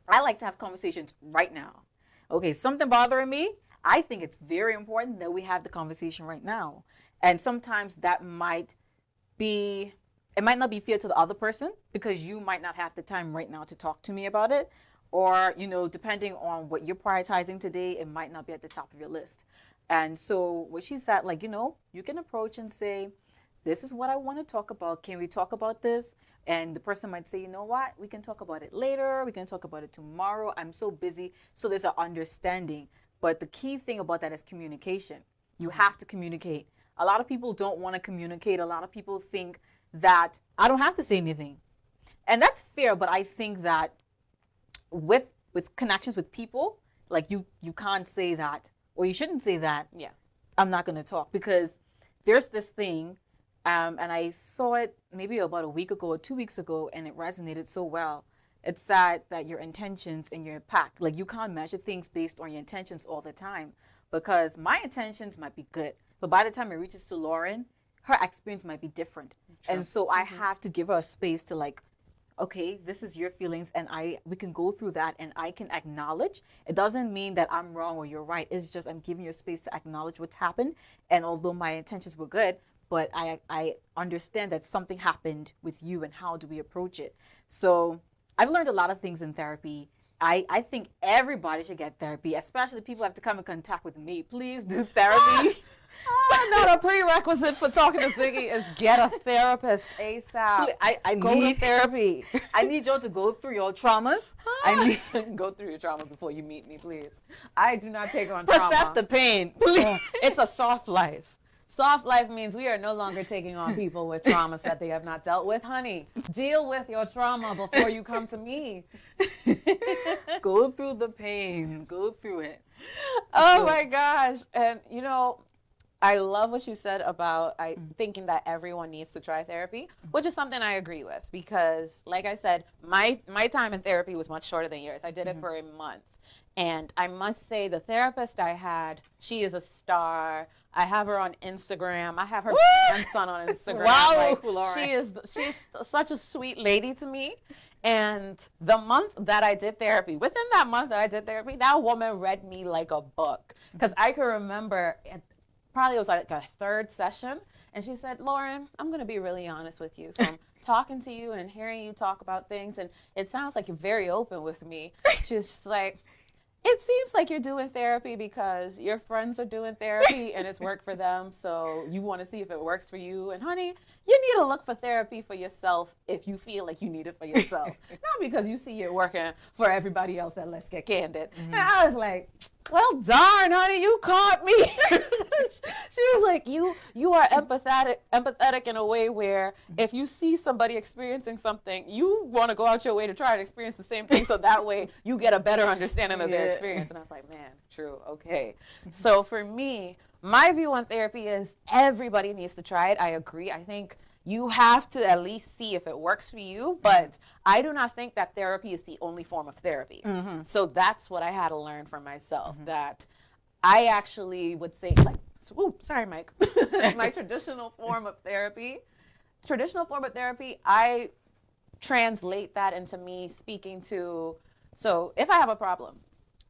I like to have conversations right now. Okay, something bothering me, I think it's very important that we have the conversation right now. And sometimes that might not be fair to the other person because you might not have the time right now to talk to me about it. Or, depending on what you're prioritizing today, it might not be at the top of your list. And so what she said, like, you can approach and say, this is what I want to talk about. Can we talk about this? And the person might say, you know what? We can talk about it later. We can talk about it tomorrow. I'm so busy. So there's an understanding. But the key thing about that is communication. You have to communicate. A lot of people don't want to communicate. A lot of people think that I don't have to say anything. And that's fair, but I think that with connections with people, like you can't say that, or you shouldn't say that. Yeah, I'm not going to talk, because there's this thing, and I saw it maybe about a week ago or 2 weeks ago, and it resonated so well. It's sad that your intentions and your impact, like, you can't measure things based on your intentions all the time, because my intentions might be good, but by the time it reaches to Loren, her experience might be different. True. And so I have to give her a space to, like, okay, this is your feelings, and we can go through that, and I can acknowledge. It doesn't mean that I'm wrong or you're right. It's just I'm giving you a space to acknowledge what's happened. And although my intentions were good, but I understand that something happened with you, and how do we approach it? So I've learned a lot of things in therapy. I think everybody should get therapy, especially people who have to come in contact with me. Please do therapy. Not a prerequisite for talking to Ziggy is get a therapist ASAP. I go need to therapy. I need y'all to go through your traumas. I need go through your trauma before you meet me, please. I do not take on trauma. Process the pain, please. It's a soft life. Soft life means we are no longer taking on people with traumas that they have not dealt with. Honey, deal with your trauma before you come to me. Go through the pain. Go through it. Oh my gosh. And you know, I love what you said about thinking that everyone needs to try therapy, which is something I agree with because, like I said, my time in therapy was much shorter than yours. I did it for a month. And I must say the therapist I had, she is a star. I have her on Instagram. I have her grandson on Instagram. Wow, like, she's such a sweet lady to me. And the month that I did therapy, within that month that I did therapy, that woman read me like a book. Because I can remember, probably it was like a third session, and she said, Loren, I'm going to be really honest with you. From talking to you and hearing you talk about things, and it sounds like you're very open with me. She was just like, it seems like you're doing therapy because your friends are doing therapy and it's worked for them, so you want to see if it works for you. And honey, you need to look for therapy for yourself if you feel like you need it for yourself. Not because you see it working for everybody else at Let's Get Candid. And I was like, well, darn, honey, you caught me. She was like, you are empathetic in a way where if you see somebody experiencing something, you want to go out your way to try and experience the same thing, so that way you get a better understanding of their experience. And I was like, man, true, okay. So for me, my view on therapy is everybody needs to try it. I agree. I think you have to at least see if it works for you, but I do not think that therapy is the only form of therapy. So that's what I had to learn for myself, that I actually would say, like, sorry, Mike, my traditional form of therapy, I translate that into me speaking to, so if I have a problem,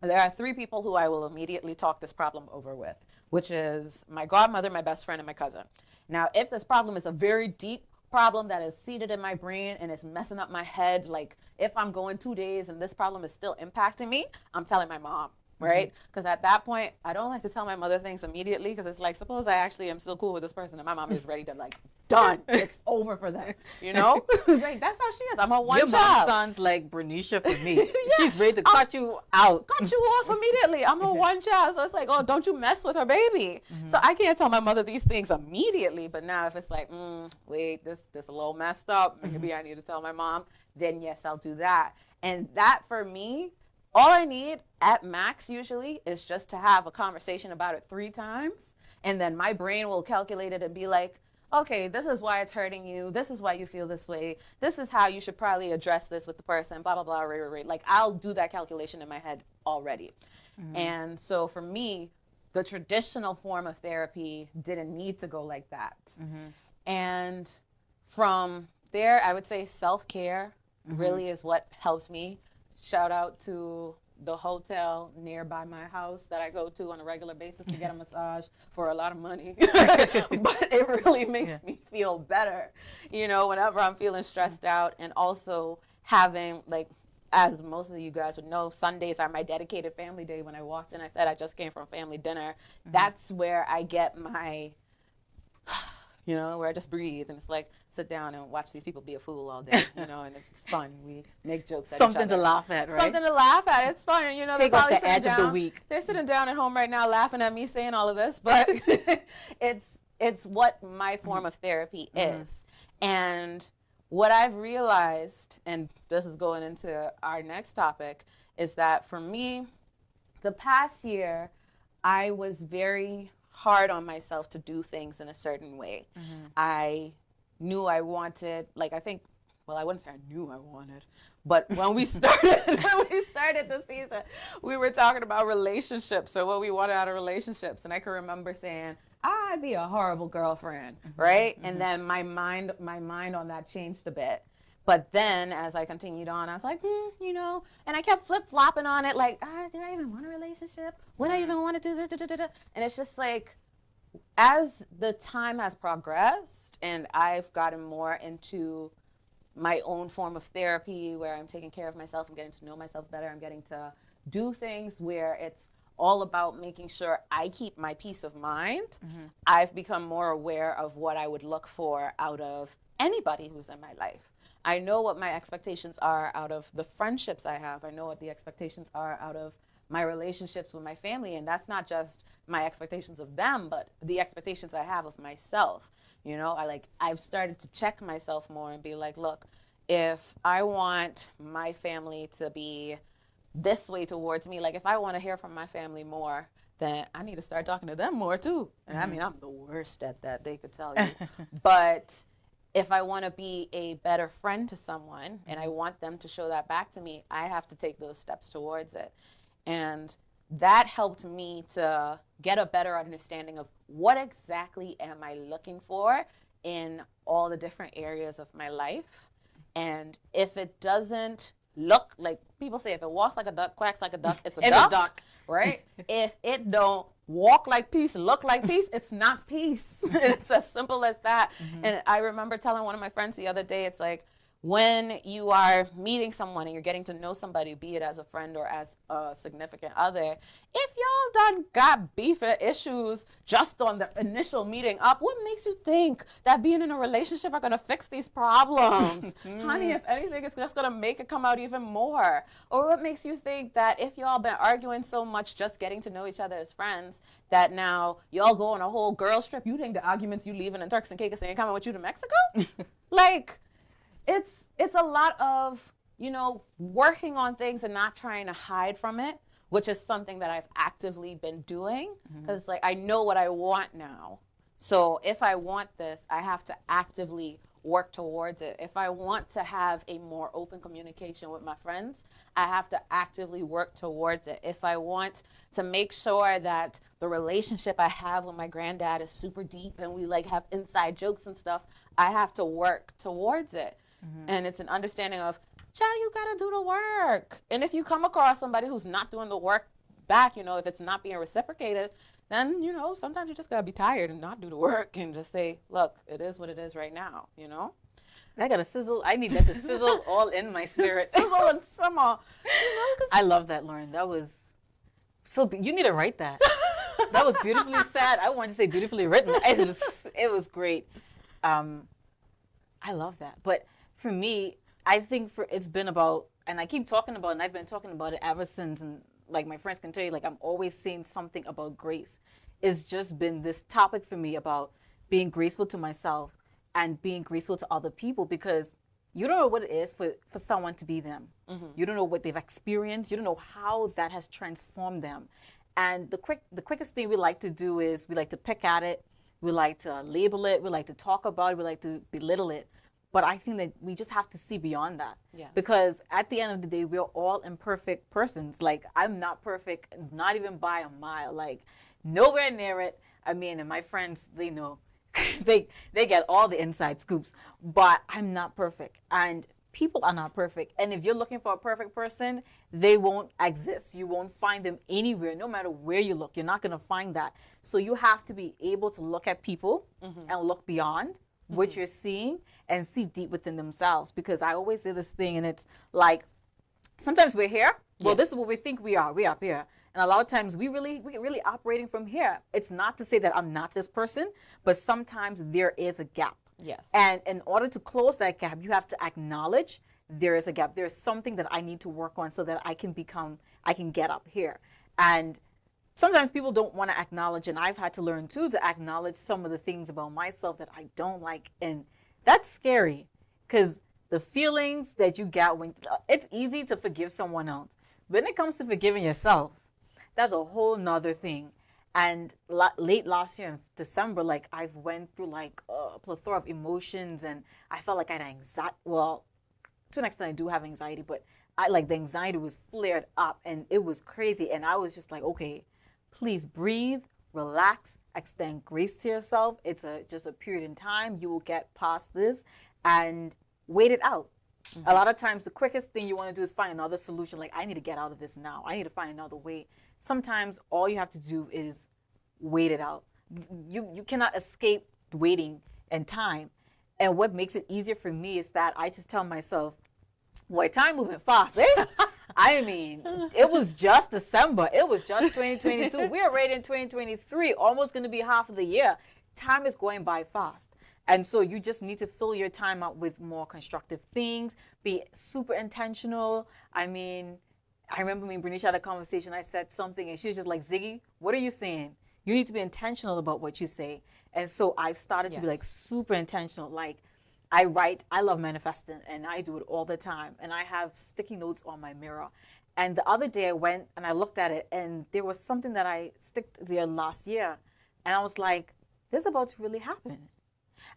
there are 3 people who I will immediately talk this problem over with, which is my godmother, my best friend, and my cousin. Now, if this problem is a very deep problem that is seated in my brain and it's messing up my head, like if I'm going 2 days and this problem is still impacting me, I'm telling my mom, right? Because at that point, I don't like to tell my mother things immediately because it's like, suppose I actually am still cool with this person and my mom is ready to, like, done. It's over for them, you know? Like, that's how she is. I'm a one Your child. mom sounds like Bernicia for me. She's ready to cut you out. Cut you off immediately. I'm a one child. So it's like, oh, don't you mess with her baby. So I can't tell my mother these things immediately. But now if it's like, wait, this a little messed up. Maybe I need to tell my mom. Then yes, I'll do that. And that for me, all I need at max usually is just to have a conversation about it 3 times. And then my brain will calculate it and be like, okay, this is why it's hurting you. This is why you feel this way. This is how you should probably address this with the person, blah, blah, blah, right. Like, I'll do that calculation in my head already. And so for me, the traditional form of therapy didn't need to go like that. And from there, I would say self-care really is what helps me. Shout out to the hotel nearby my house that I go to on a regular basis to get a massage for a lot of money. But it really makes me feel better, you know, whenever I'm feeling stressed out. And also having, like, as most of you guys would know, Sundays are my dedicated family day. When I walked in, I said I just came from family dinner. That's where I get my, you know, where I just breathe and it's like, sit down and watch these people be a fool all day, you know, and it's fun. We make jokes at each other. Something to laugh at, right? Something to laugh at. It's fun. You know, Take off the edge of the week. They're sitting down at home right now laughing at me saying all of this, but it's what my form of therapy is. And what I've realized, and this is going into our next topic, is that for me, the past year, I was very hard on myself to do things in a certain way. I knew I wanted, like, I think, well, I wouldn't say I knew I wanted, but when we started the season, we were talking about relationships and what we wanted out of relationships. And I can remember saying, I'd be a horrible girlfriend, right? And then my mind on that changed a bit. But then as I continued on, I was like, you know, and I kept flip-flopping on it, like, do I even want a relationship? Would I even want to do this? And it's just like, as the time has progressed and I've gotten more into my own form of therapy where I'm taking care of myself, I'm getting to know myself better, I'm getting to do things where it's all about making sure I keep my peace of mind, I've become more aware of what I would look for out of anybody who's in my life. I know what my expectations are out of the friendships I have. I know what the expectations are out of my relationships with my family. And that's not just my expectations of them, but the expectations I have of myself. You know, I've started to check myself more and be like, look, if I want my family to be this way towards me, like if I want to hear from my family more, then I need to start talking to them more too. And I mean, I'm the worst at that, they could tell you. But if I want to be a better friend to someone and I want them to show that back to me, I have to take those steps towards it. And that helped me to get a better understanding of what exactly am I looking for in all the different areas of my life. And if it doesn't look like, people say, if it walks like a duck, quacks like a duck, it's a duck, right? If it don't walk like peace, look like peace, it's not peace. It's as simple as that. And I remember telling one of my friends the other day, it's like, when you are meeting someone and you're getting to know somebody, be it as a friend or as a significant other, if y'all done got beef and issues just on the initial meeting up, what makes you think that being in a relationship are going to fix these problems? Honey, if anything, it's just going to make it come out even more. Or what makes you think that if y'all been arguing so much just getting to know each other as friends, that now y'all go on a whole girls trip, you think the arguments you leaving in Turks and Caicos ain't coming with you to Mexico? Like, it's a lot of, you know, working on things and not trying to hide from it, which is something that I've actively been doing, because like I know what I want now. So if I want this, I have to actively work towards it. If I want to have a more open communication with my friends, I have to actively work towards it. If I want to make sure that the relationship I have with my granddad is super deep and we like have inside jokes and stuff, I have to work towards it. And it's an understanding of, child, you gotta do the work. And if you come across somebody who's not doing the work back, you know, if it's not being reciprocated, then, you know, sometimes you just gotta be tired and not do the work and just say, look, it is what it is right now, you know? I got to sizzle. I need that to sizzle all in my spirit. Sizzle and simmer. You know, I love that, Loren. That was so, you need to write that. That was beautifully said. I wanted to say beautifully written. It was great. I love that. But for me, I think it's been about, and I keep talking about it, and I've been talking about it ever since, and like my friends can tell you, like I'm always saying something about grace. It's just been this topic for me about being graceful to myself and being graceful to other people, because you don't know what it is for someone to be them. You don't know what they've experienced. You don't know how that has transformed them. And the quickest thing we like to do is we like to pick at it. We like to label it. We like to talk about it. We like to belittle it. But I think that we just have to see beyond that. Yes. Because at the end of the day, we're all imperfect persons. Like, I'm not perfect, not even by a mile. Like, nowhere near it. I mean, and my friends, they know. they get all the inside scoops. But I'm not perfect. And people are not perfect. And if you're looking for a perfect person, they won't exist. You won't find them anywhere, no matter where you look. You're not going to find that. So you have to be able to look at people and look beyond what you're seeing and see deep within themselves. Because I always say this thing, and it's like, sometimes we're here. Well, this is what we think we are. We're up here. And a lot of times we're really operating from here. It's not to say that I'm not this person, but sometimes there is a gap. Yes. And in order to close that gap, you have to acknowledge there is a gap. There's something that I need to work on so that I can get up here. And sometimes people don't want to acknowledge, and I've had to learn too to acknowledge some of the things about myself that I don't like. And that's scary, because the feelings that you get when it's easy to forgive someone else. When it comes to forgiving yourself, that's a whole nother thing. And late last year in December, like I've went through like a plethora of emotions, and I felt like I had anxiety. Well, to an extent I do have anxiety, but the anxiety was flared up and it was crazy. And I was just like, okay, please breathe, relax, extend grace to yourself. It's just a period in time. You will get past this and wait it out. A lot of times the quickest thing you want to do is find another solution. Like, I need to get out of this now. I need to find another way. Sometimes all you have to do is wait it out. You cannot escape waiting and time. And what makes it easier for me is that I just tell myself, boy, time moving fast, eh? I mean, it was just December. It was just 2022. We're already in 2023, almost going to be half of the year. Time is going by fast. And so you just need to fill your time out with more constructive things, be super intentional. I mean, I remember me and Bernice had a conversation. I said something, and she was just like, Ziggy, what are you saying? You need to be intentional about what you say. And so I've started to be like super intentional. Like, I write, I love manifesting, and I do it all the time. And I have sticky notes on my mirror. And the other day I went and I looked at it, and there was something that I sticked there last year. And I was like, this is about to really happen.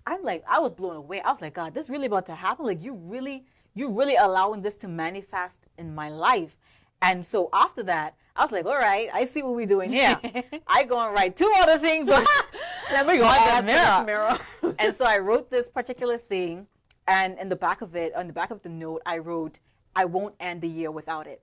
I'm like, I was blown away. I was like, God, this really about to happen? Like, you really allowing this to manifest in my life. And so after that, I was like, all right, I see what we're doing here. I go and write 2 other things. Let me go on the mirror. And so I wrote this particular thing, and in the back of it, on the back of the note, I wrote, I won't end the year without it.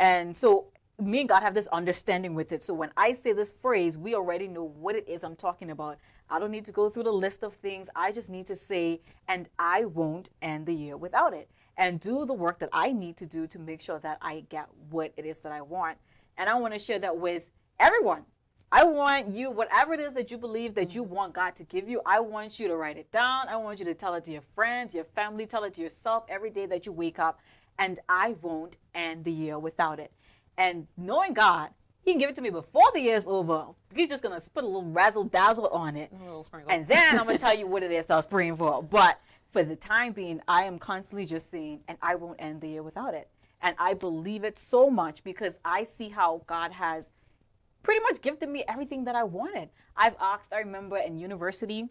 And so me and God have this understanding with it. So when I say this phrase, we already know what it is I'm talking about. I don't need to go through the list of things. I just need to say, and I won't end the year without it. And do the work that I need to do to make sure that I get what it is that I want. And I want to share that with everyone. I want you, whatever it is that you believe that you want God to give you, I want you to write it down. I want you to tell it to your friends, your family, tell it to yourself every day that you wake up. And I won't end the year without it. And knowing God, He can give it to me before the year's over. He's just going to put a little razzle dazzle on it. And then I'm going to tell you what it is that I was praying for. But for the time being, I am constantly just saying, and I won't end the year without it. And I believe it so much because I see how God has pretty much gifted me everything that I wanted. I've asked, I remember in university,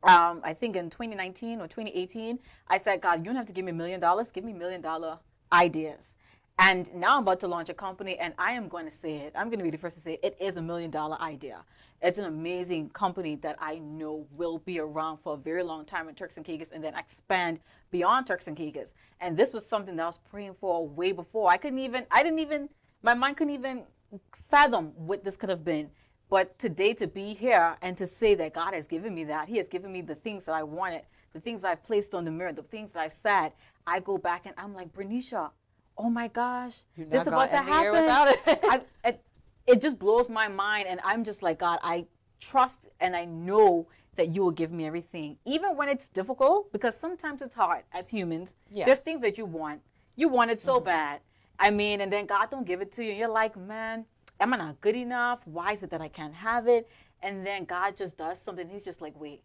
I think in 2019 or 2018, I said, God, you don't have to give me $1 million. Give me $1 million ideas. And now I'm about to launch a company, and I am going to say it. I'm going to be the first to say it is $1 million idea. It's an amazing company that I know will be around for a very long time in Turks and Caicos and then expand beyond Turks and Caicos. And this was something that I was praying for way before. My mind couldn't even fathom what this could have been. But today to be here and to say that God has given me that, He has given me the things that I wanted, the things I've placed on the mirror, the things that I've said, I go back and I'm like, Bernicia, oh my gosh, this is about to happen. It just blows my mind. And I'm just like, God, I trust and I know that you will give me everything, even when it's difficult, because sometimes it's hard as humans. Yes. There's things that you want it so bad. I mean, and then God don't give it to you. You're like, man, am I not good enough? Why is it that I can't have it? And then God just does something. He's just like, wait,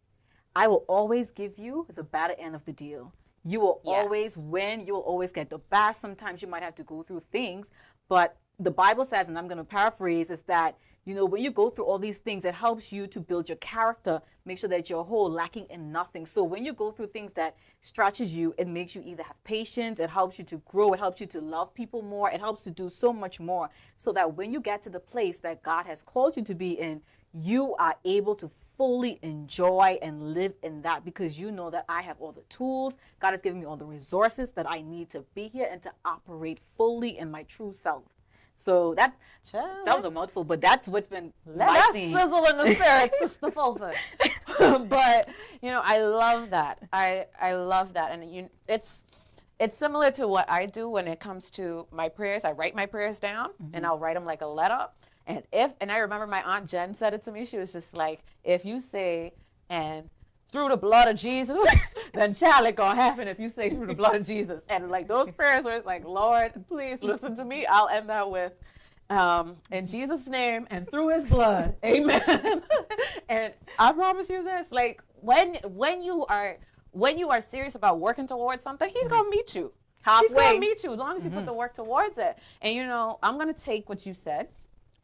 I will always give you the better end of the deal. You will always win. You will always get the best. Sometimes you might have to go through things, but the Bible says, and I'm going to paraphrase, is that, you know, when you go through all these things, it helps you to build your character, make sure that you're whole, lacking in nothing. So when you go through things that stretches you, it makes you either have patience, it helps you to grow, it helps you to love people more, it helps to do so much more, so that when you get to the place that God has called you to be in, you are able to fully enjoy and live in that, because you know that I have all the tools. God has given me all the resources that I need to be here and to operate fully in my true self. So that was a mouthful, but that's what's been my theme. Sizzle in the spirit, Sister Fulford. But you know, I love that. I love that, and it's similar to what I do when it comes to my prayers. I write my prayers down, and I'll write them like a letter. And I remember my Aunt Jen said it to me. She was just like, if you say, and through the blood of Jesus, then child, it gonna happen if you say through the blood of Jesus. And like those prayers where it's like, Lord, please listen to me. I'll end that with, in Jesus' name and through His blood, amen. And I promise you this, like when you are serious about working towards something, He's gonna meet you. Halfway. He's gonna meet you as long as you put the work towards it. And you know, I'm gonna take what you said.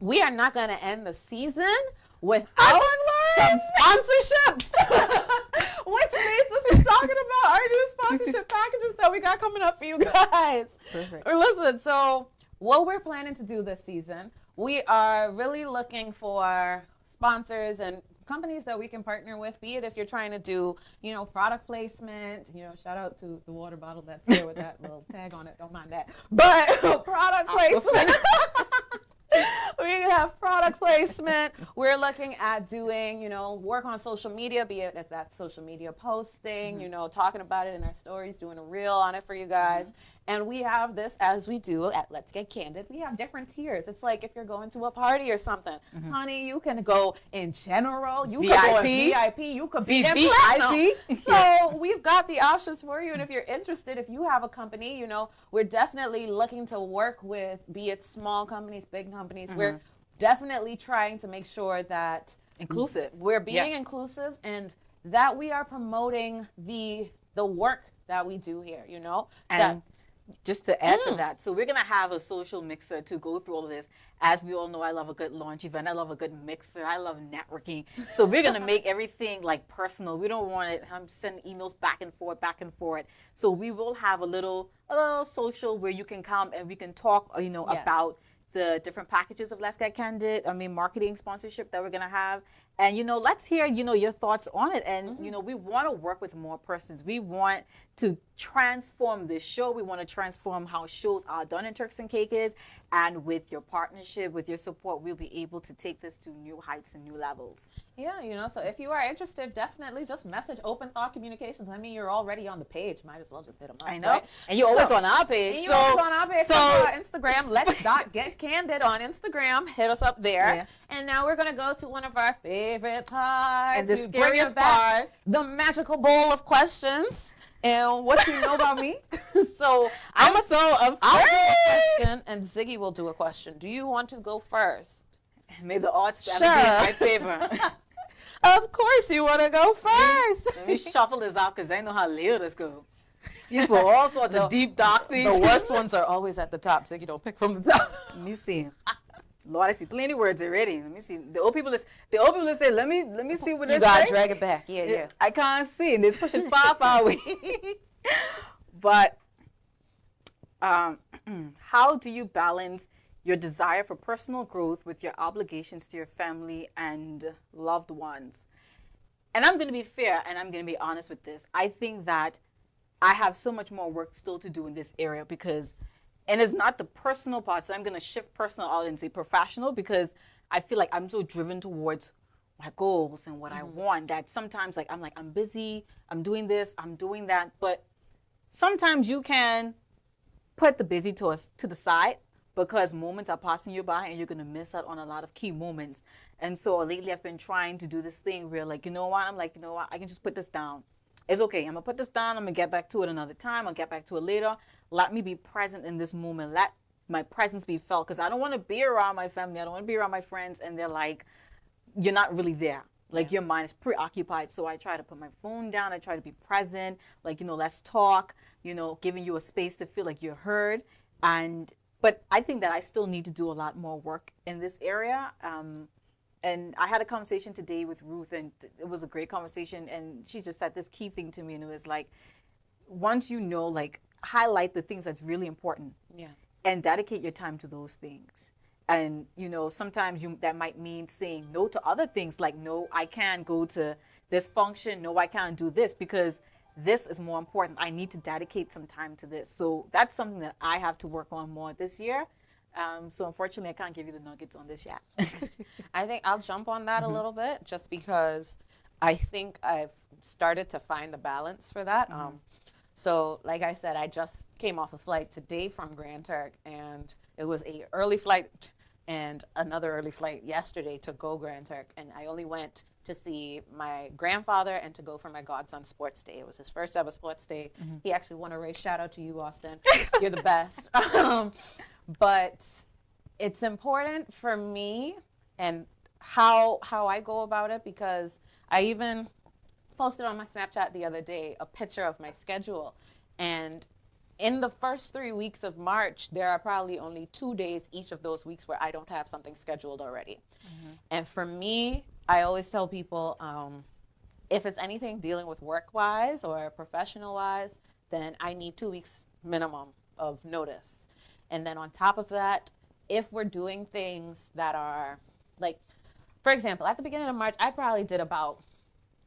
We are not going to end the season without some sponsorships, which leads us to talking about our new sponsorship packages that we got coming up for you guys. Perfect. Listen, so what we're planning to do this season, we are really looking for sponsors and companies that we can partner with, be it if you're trying to do, you know, product placement, you know, shout out to the water bottle that's there with that little tag on it, don't mind that, but product placement. We have product placement. We're looking at doing, work on social media, be it if that's social media posting, talking about it in our stories, doing a reel on it for you guys. And we have this, as we do at Let's Get Candid, we have different tiers. It's like if you're going to a party or something, honey, you can go in general, you can go in VIP, you could be in platinum. So we've got the options for you. And if you're interested, if you have a company, we're definitely looking to work with, be it small companies, big companies. We're definitely trying to make sure that we're being inclusive and that we are promoting the work that we do here, And just to add to that, so we're going to have a social mixer to go through all of this. As we all know, I love a good launch event. I love a good mixer. I love networking. So we're going to make everything like personal. We don't want it. I'm sending emails back and forth. So we will have a little social where you can come and we can talk, about the different packages of Let's Get Candid. Marketing sponsorship that we're going to have. And, let's hear, your thoughts on it. And, we want to work with more persons. We want to transform this show. We want to transform how shows are done in Turks and Caicos. And with your partnership, with your support, we'll be able to take this to new heights and new levels. Yeah, so if you are interested, definitely just message Open Thought Communications. You're already on the page. Might as well just hit them up. I know. Right? And you're always on our page. And you're always on our page. So Instagram, Let's.Get Candid on Instagram. Hit us up there. Yeah. And now we're going to go to one of our favorite parts. And the scariest part. The magical bowl of questions. And what you know about me. So I'm so afraid. I'll do a question and Ziggy will do a question. Do you want to go first? May the odds ever be in my favor. Of course you want to go first. Let me shuffle this out because I know how little this goes. You put all sorts of deep, dark things. The worst ones are always at the top. Ziggy, don't pick from the top. Let me see. Lord, I see plenty of words already. Let me see. The old people say, let me see what you gotta drag it back. Yeah. I can't see. They're pushing far away. But how do you balance your desire for personal growth with your obligations to your family and loved ones? And I'm going to be fair and I'm going to be honest with this. I think that I have so much more work still to do in this area and it's not the personal part. So I'm going to shift personal out and say professional because I feel like I'm so driven towards my goals and what I want that sometimes I'm busy, I'm doing this, I'm doing that. But sometimes you can put the busy to the side because moments are passing you by and you're going to miss out on a lot of key moments. And so lately I've been trying to do this thing where I can just put this down. It's okay. I'm going to put this down. I'm going to get back to it another time. I'll get back to it later. Let me be present in this moment. Let my presence be felt because I don't want to be around my family. I don't want to be around my friends. And they're like, you're not really there. Your mind is preoccupied. So I try to put my phone down. I try to be present. Let's talk, giving you a space to feel like you're heard. But I think that I still need to do a lot more work in this area. And I had a conversation today with Ruth, and it was a great conversation. And she just said this key thing to me, and it was once highlight the things that's really important, and dedicate your time to those things. And sometimes that might mean saying no to other things, no, I can't go to this function. No, I can't do this because this is more important. I need to dedicate some time to this. So that's something that I have to work on more this year. So unfortunately, I can't give you the nuggets on this yet. I think I'll jump on that a little bit just because I think I've started to find the balance for that. So like I said, I just came off a flight today from Grand Turk, and it was an early flight and another early flight yesterday to go Grand Turk. And I only went to see my grandfather and to go for my godson's sports day. It was his first ever sports day. He actually won a race. Shout out to you, Austin. You're the best. But it's important for me and how I go about it, because I even posted on my Snapchat the other day a picture of my schedule. And in the first 3 weeks of March, there are probably only 2 days each of those weeks where I don't have something scheduled already. And for me, I always tell people, if it's anything dealing with work-wise or professional-wise, then I need 2 weeks minimum of notice. And then on top of that, if we're doing things that are for example, at the beginning of March, I probably did about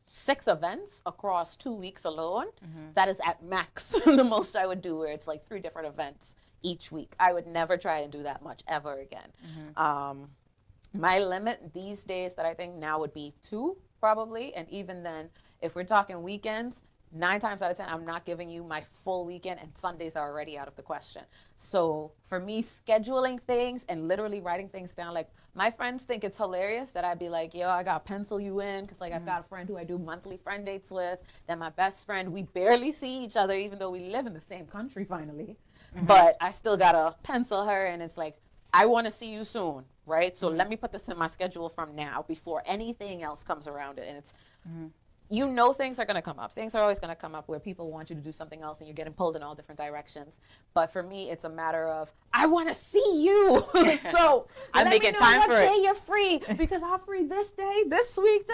6 events across 2 weeks alone. That is at max the most I would do, where it's 3 different events each week. I would never try and do that much ever again. My limit these days that I think now would be 2 probably. And even then, if we're talking weekends, 9 times out of 10, I'm not giving you my full weekend, and Sundays are already out of the question. So for me, scheduling things and literally writing things down, like my friends think it's hilarious that I'd be like, yo, I got to pencil you in because like I've got a friend who I do monthly friend dates with. Then my best friend, we barely see each other even though we live in the same country finally. But I still got to pencil her, and it's like, I want to see you soon, right? So let me put this in my schedule from now before anything else comes around it. And it's, you know, things are going to come up. Things are always going to come up where people want you to do something else and you're getting pulled in all different directions. But for me, it's a matter of, I want to see you. So I'm making time for it. Let me know what day you're free because I'm free this day, this week,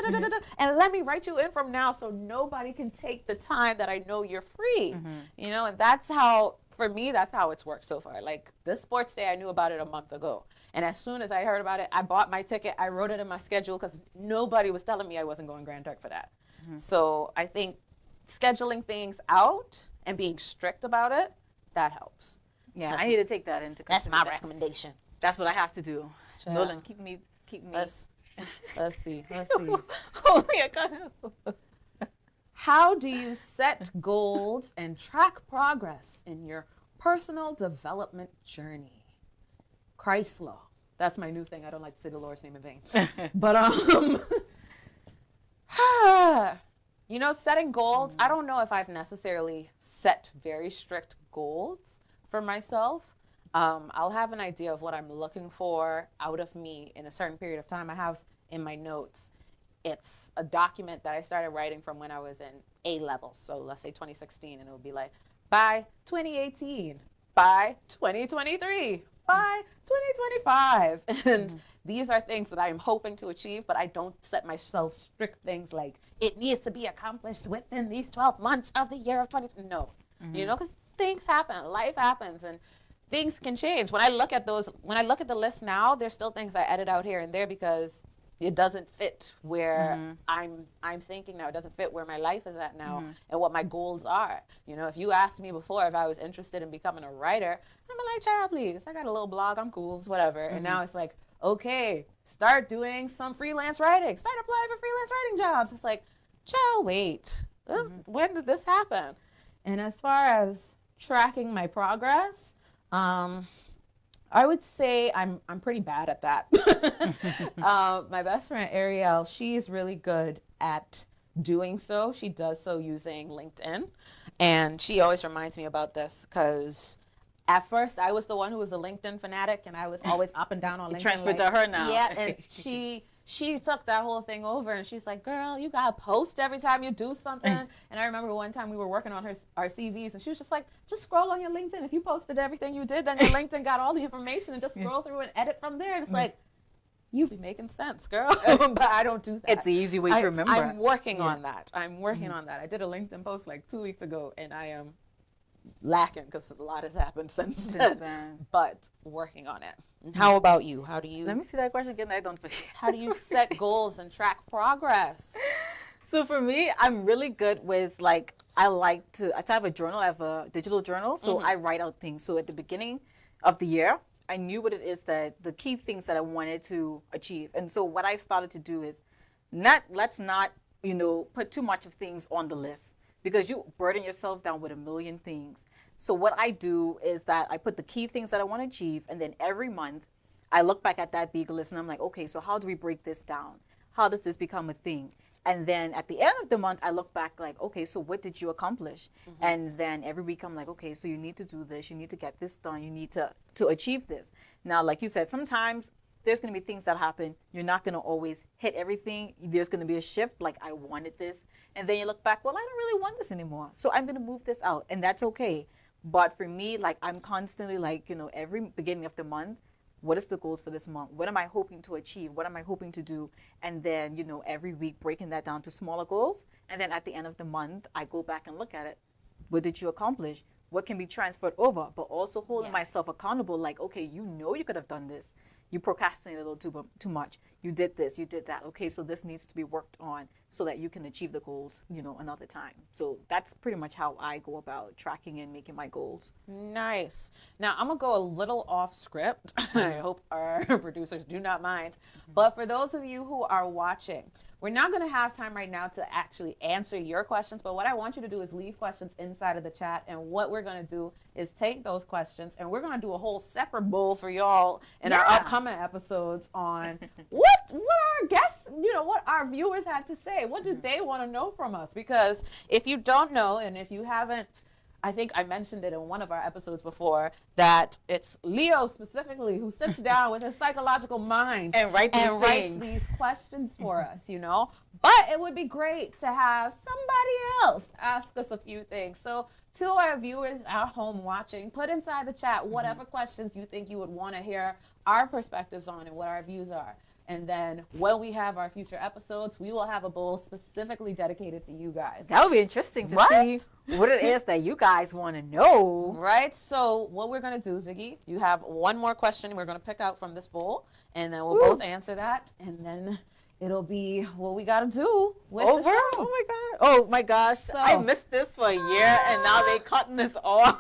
and let me write you in from now so nobody can take the time that I know you're free. You know, and that's how, for me, that's how it's worked so far. Like this sports day, I knew about it a month ago. And as soon as I heard about it, I bought my ticket. I wrote it in my schedule because nobody was telling me I wasn't going Grand Turk for that. So I think scheduling things out and being strict about it, that helps. Yeah, I need to take that into consideration. That's my recommendation. That's what I have to do. Nolan, keep me. Let's see. Oh my God. How do you set goals and track progress in your personal development journey? Christ law. That's my new thing. I don't like to say the Lord's name in vain. But you know, setting goals, I don't know if I've necessarily set very strict goals for myself. I'll have an idea of what I'm looking for out of me in a certain period of time. I have in my notes, it's a document that I started writing from when I was in A level. So let's say 2016, and it'll be like, by 2018, by 2023, by 2025. And these are things that I am hoping to achieve, but I don't set myself strict things like it needs to be accomplished within these 12 months of the year of 20. No, you know, because things happen, life happens, and things can change. When I look at the list now, there's still things I edit out here and there because it doesn't fit where I'm thinking now. It doesn't fit where my life is at now and what my goals are. You know, if you asked me before if I was interested in becoming a writer, I'm like, child, please. I got a little blog. I'm cool. It's whatever. And now it's like, okay, start doing some freelance writing. Start applying for freelance writing jobs. It's like, child, wait. When did this happen? And as far as tracking my progress, I would say I'm pretty bad at that. My best friend Ariel, she's really good at doing so. She does so using LinkedIn, and she always reminds me about this because at first I was the one who was a LinkedIn fanatic, and I was always up and down on LinkedIn. Transferred to her now. Yeah, and she took that whole thing over, and she's like, girl, you gotta post every time you do something. And I remember one time we were working on our CVs, and she was just like, just scroll on your LinkedIn. If you posted everything you did, then your LinkedIn got all the information, and just scroll through and edit from there. And it's like, you be making sense, girl. But I don't do that. It's the easy way to remember. I'm working on that. I'm working on that. I did a LinkedIn post like 2 weeks ago, and I am lacking because a lot has happened since then. But working on it. How about you? How do you? Let me see that question again. I don't forget. How do you set goals and track progress? So for me, I'm really good with like, I have a journal. I have a digital journal. So I write out things. So at the beginning of the year, I knew what it is that the key things that I wanted to achieve. And so what I've started to do is let's not, put too much of things on the list because you burden yourself down with a million things. So what I do is that I put the key things that I want to achieve, and then every month I look back at that big list and I'm like, okay, so how do we break this down? How does this become a thing? And then at the end of the month, I look back like, okay, so what did you accomplish? And then every week I'm like, okay, so you need to do this. You need to get this done. You need to achieve this. Now, like you said, sometimes there's going to be things that happen. You're not going to always hit everything. There's going to be a shift, like I wanted this. And then you look back, well, I don't really want this anymore. So I'm going to move this out. And that's okay. But for me, like I'm constantly like, every beginning of the month, what is the goals for this month? What am I hoping to achieve? What am I hoping to do? And then, every week breaking that down to smaller goals. And then at the end of the month, I go back and look at it. What did you accomplish? What can be transferred over? But also holding myself accountable like, okay, you could have done this. you procrastinated a little too much. You did this, you did that. Okay, so this needs to be worked on so that you can achieve the goals, another time. So that's pretty much how I go about tracking and making my goals. Nice. Now I'm gonna go a little off script. I hope our producers do not mind. But for those of you who are watching, we're not gonna have time right now to actually answer your questions, but what I want you to do is leave questions inside of the chat, and what we're gonna do is take those questions and we're gonna do a whole separate bowl for y'all in our upcoming episodes on what our guests, what our viewers had to say. What do they want to know from us? Because if you don't know, and if you haven't, I think I mentioned it in one of our episodes before, that it's Leo specifically who sits down with his psychological mind and writes these questions for us, But it would be great to have somebody else ask us a few things. So to our viewers at home watching, put inside the chat whatever questions you think you would want to hear our perspectives on and what our views are. And then when we have our future episodes, we will have a bowl specifically dedicated to you guys. That would be interesting to see what it is that you guys want to know. Right? So what we're going to do, Ziggy, you have one more question we're going to pick out from this bowl, and then we'll both answer that, and then it'll be what we got to do with the show. Oh, my God. Oh, my gosh. So, I missed this for a year, and now they cutting this off.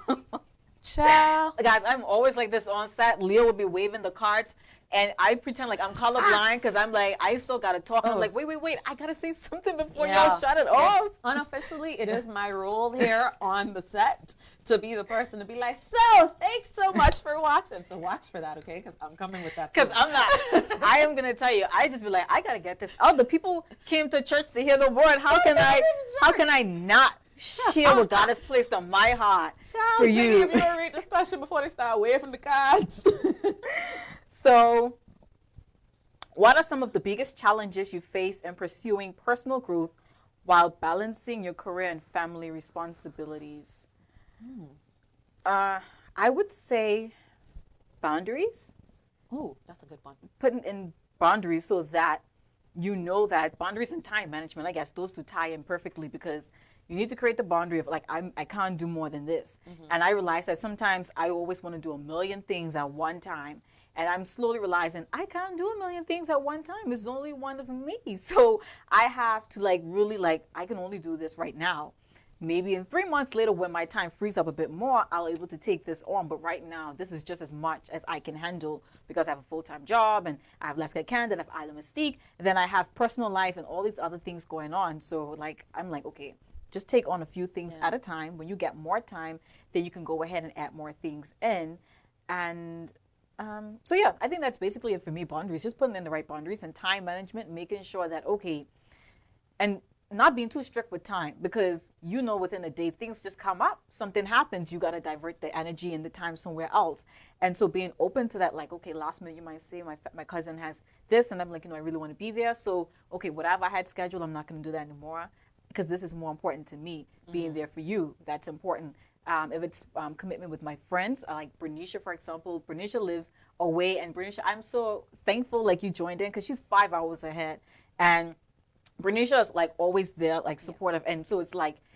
Ciao. Guys, I'm always like this on set. Leo will be waving the cards. And I pretend like I'm colorblind because I'm like, I still got to talk. I'm like, wait. I got to say something before y'all shut it off. Unofficially, it is my role here on the set to be the person to be like, so thanks so much for watching. So watch for that, okay? Because I'm coming with that. Because I'm not. I am going to tell you. I just be like, I got to get this. Oh, the people came to church to hear the word. How can I not share what God has placed on my heart for you? If you don't read this question before they start waving the cards. So, what are some of the biggest challenges you face in pursuing personal growth while balancing your career and family responsibilities? I would say boundaries. Ooh, that's a good one. Putting in boundaries so that that boundaries and time management, I guess those two tie in perfectly, because you need to create the boundary of like, I can't do more than this. And I realize that sometimes I always want to do a million things at one time. And I'm slowly realizing I can't do a million things at one time. It's only one of me. So I have to really I can only do this right now. Maybe in 3 months later, when my time frees up a bit more, I'll be able to take this on. But right now, this is just as much as I can handle because I have a full-time job and I have Let's Get Candid, I have Island Mystique, and then I have personal life and all these other things going on. So I'm like, okay, just take on a few things at a time. When you get more time, then you can go ahead and add more things in. And so yeah, I think that's basically it for me. Boundaries, just putting in the right boundaries and time management, making sure that, okay, and not being too strict with time, because within a day things just come up, something happens, you got to divert the energy and the time somewhere else. And so being open to that, like, okay, last minute you might say my cousin has this, and I'm like, I really want to be there. So okay, whatever I had scheduled, I'm not going to do that anymore, because this is more important to me. Being there for you, that's important. If it's commitment with my friends, like Bernicia, for example. Bernicia lives away, and Bernicia, I'm so thankful you joined in, because she's 5 hours ahead, and Bernicia is always there, supportive. And so it's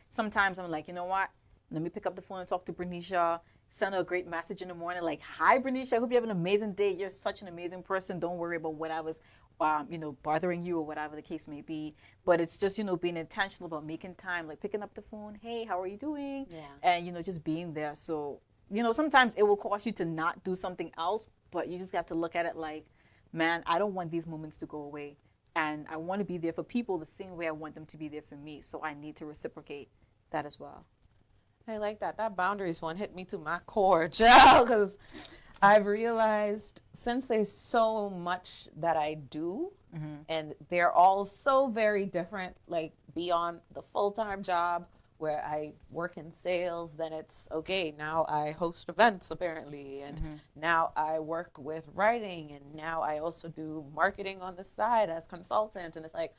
sometimes I'm like, you know what? Let me pick up the phone and talk to Bernicia, send her a great message in the morning, hi Bernicia, I hope you have an amazing day. You're such an amazing person. Don't worry about whatever's bothering you or whatever the case may be. But it's just, being intentional about making time, picking up the phone. Hey, how are you doing? Yeah. And, just being there. So, sometimes it will cause you to not do something else, but you just have to look at it man, I don't want these moments to go away. And I want to be there for people the same way I want them to be there for me. So I need to reciprocate that as well. I like that. That boundaries one hit me to my core, child, because I've realized since there's so much that I do, and they're all so very different, beyond the full-time job where I work in sales, then it's, okay, now I host events apparently, and now I work with writing, and now I also do marketing on the side as consultant, and it's like,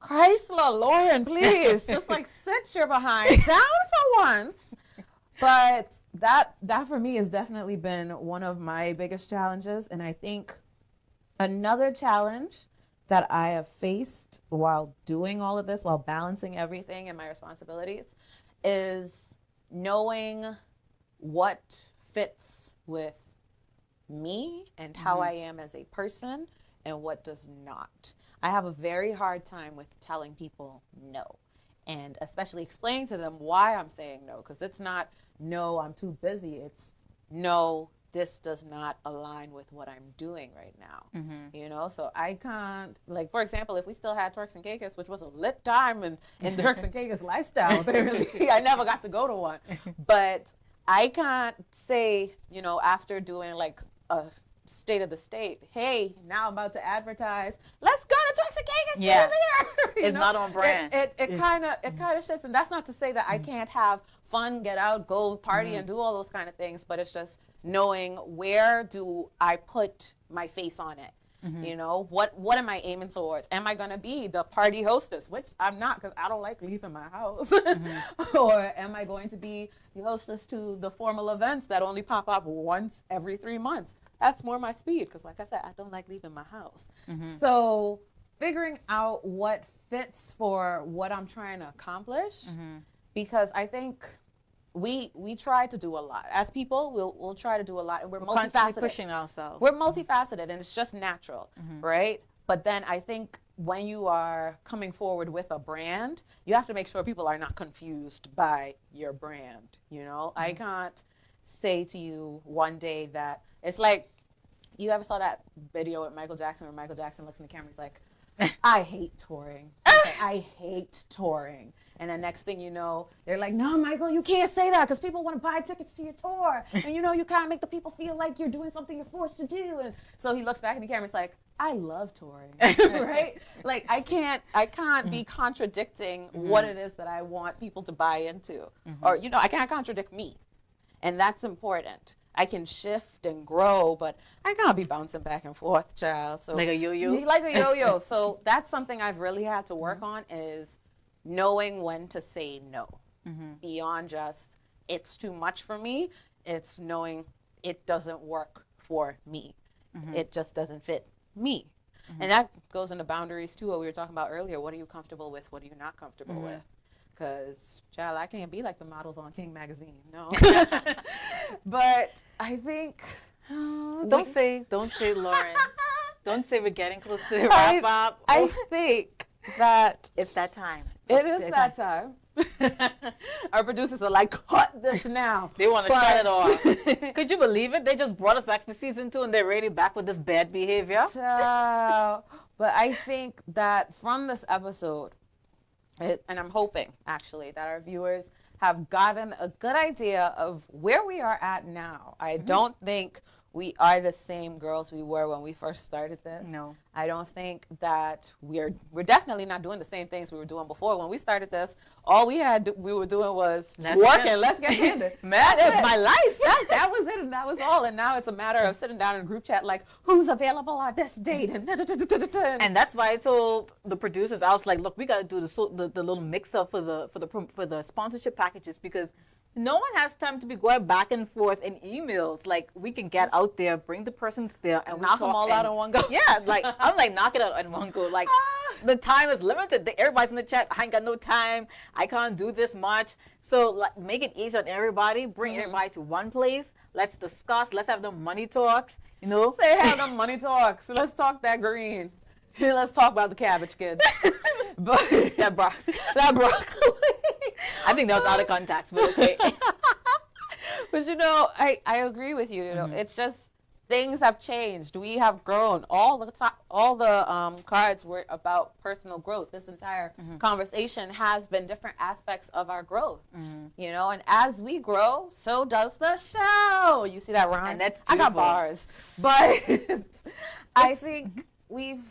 Chrysler, Loren, please, just sit your behind down for once. But that for me has definitely been one of my biggest challenges. And I think another challenge that I have faced while doing all of this, while balancing everything and my responsibilities, is knowing what fits with me and how I am as a person and what does not. I have a very hard time with telling people no, and especially explaining to them why I'm saying no, because it's not no, I'm too busy. It's no, this does not align with what I'm doing right now. You know, so I can't, like, for example, if we still had Turks and Caicos, which was a lit time in the Turks and Caicos lifestyle, apparently, I never got to go to one. But I can't say, you know, after doing like a state of the state, hey, now I'm about to advertise, let's go to Turks and Caicos. Yeah. It's not on brand. It kind of shifts, and that's not to say that I can't have fun, get out, go party, and do all those kind of things, but it's just knowing where do I put my face on it. You know, what am I aiming towards? Am I going to be the party hostess, which I'm not, because I don't like leaving my house? Or am I going to be the hostess to the formal events that only pop up once every 3 months? That's more my speed, because like I said, I don't like leaving my house. So figuring out what fits for what I'm trying to accomplish, because I think we try to do a lot. As people, we'll try to do a lot, and we're multifaceted. Pushing ourselves. We're multifaceted, and it's just natural, right? But then I think when you are coming forward with a brand, you have to make sure people are not confused by your brand. You know, I can't say to you one day that it's like, you ever saw that video with Michael Jackson where Michael Jackson looks in the camera, he's like, I hate touring. Like, I hate touring. And the next thing you know, they're like, no, Michael, you can't say that because people want to buy tickets to your tour. And, you know, you kind of make the people feel like you're doing something you're forced to do. And so he looks back in the camera, it's like, I love touring, right? Like, I can't be contradicting what it is that I want people to buy into. Or, you know, I can't contradict me. And that's important. I can shift and grow, but I can't be bouncing back and forth, child. So like a yo-yo? Like a yo-yo. So that's something I've really had to work on, is knowing when to say no. Beyond just, it's too much for me. It's knowing it doesn't work for me. It just doesn't fit me. And that goes into boundaries too, what we were talking about earlier. What are you comfortable with? What are you not comfortable with? Because, child, I can't be like the models on King magazine, no. But I think... Don't say, Loren. Don't say we're getting close to the wrap up. I think that... It's that time. It is that time. Our producers are like, cut this now. They want to shut it off. Could you believe it? They just brought us back for season 2 and they're already back with this bad behavior. Child. But I think that from this episode, and I'm hoping, actually, that our viewers have gotten a good idea of where we are at now. I don't think we are the same girls we were when we first started this. No. I don't think that we're definitely not doing the same things we were doing before. When we started this, all we were doing was working. Let's get candid. Man, it's my life. That was it, and that was all. And now it's a matter of sitting down in a group chat like, who's available on this date? And that's why I told the producers, I was like, look, we got to do the little mix up for the sponsorship packages, because no one has time to be going back and forth in emails. Like, we can get out there, bring the persons there, and knock them all out in one go. Yeah, like, I'm like, knock it out in one go. Like, the time is limited. Everybody's in the chat. I ain't got no time. I can't do this much. So, like, make it easy on everybody. Bring everybody to one place. Let's discuss. Let's have the money talks. You know, they have the money talks. So let's talk that green. Let's talk about the cabbage, kids. But that broccoli. I think that was out of context, but okay. But you know, I agree with you. You know, it's just things have changed. We have grown. All the cards were about personal growth. This entire conversation has been different aspects of our growth. You know, and as we grow, so does the show. You see that rhyme? And that's I got bars, but I think we've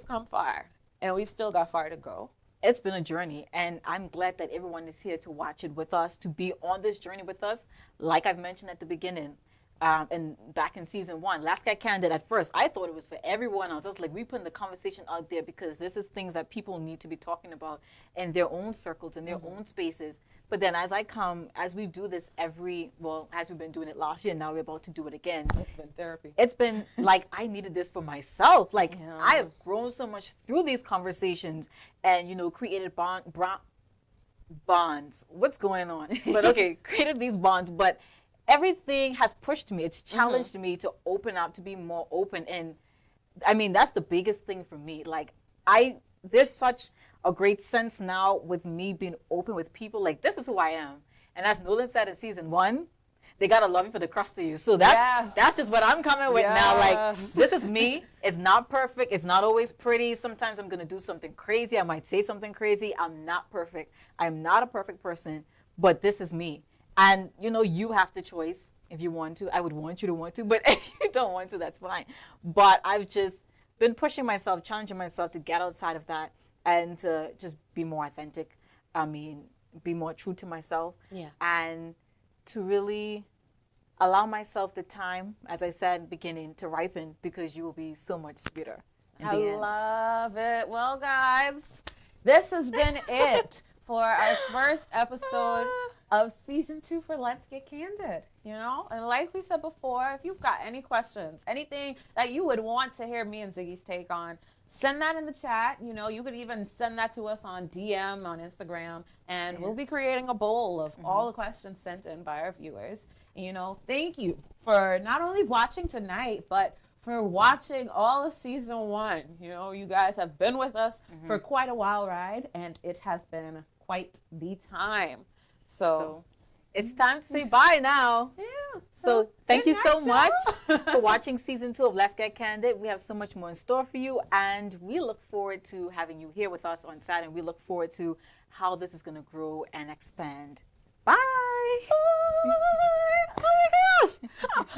come far, and we've still got far to go. It's been a journey, and I'm glad that everyone is here to watch it with us, to be on this journey with us. Like I've mentioned at the beginning, and back in season 1, Let's Get Candid, at first, I thought it was for everyone. I was just like, we putting the conversation out there because this is things that people need to be talking about in their own circles, in their own spaces. But then as we do this as we've been doing it last year, now we're about to do it again. It's been therapy. It's been like, I needed this for myself. Like, I have grown so much through these conversations and, you know, created bonds. What's going on? But okay, created these bonds. But everything has pushed me. It's challenged me to open up, to be more open. And I mean, that's the biggest thing for me. Like, there's such a great sense now with me being open with people. Like, this is who I am. And as Nolan said in season 1, they got to love you for the crust of you. So that's just what I'm coming with now. Like, this is me. It's not perfect. It's not always pretty. Sometimes I'm going to do something crazy. I might say something crazy. I'm not perfect. I'm not a perfect person, but this is me. And, you know, you have the choice if you want to. I would want you to want to, but if you don't want to, that's fine. But I've just been pushing myself, challenging myself to get outside of that and to just be more authentic. I mean, be more true to myself. Yeah. And to really allow myself the time, as I said in the beginning, to ripen, because you will be so much sweeter in the end. Love it. Well, guys, this has been it for our first episode of season 2 for Let's Get Candid. You know, and like we said before, if you've got any questions, anything that you would want to hear me and Ziggy's take on, send that in the chat. You know, you could even send that to us on DM on Instagram, and we'll be creating a bowl of all the questions sent in by our viewers. And, you know, thank you for not only watching tonight, but for watching all of season 1. You know, you guys have been with us for quite a while ride, and it has been quite the time. So it's time to say bye now. Yeah. So thank you so much for watching season 2 of Let's Get Candid. We have so much more in store for you, and we look forward to having you here with us on Saturday. We look forward to how this is going to grow and expand. Bye. Oh my gosh.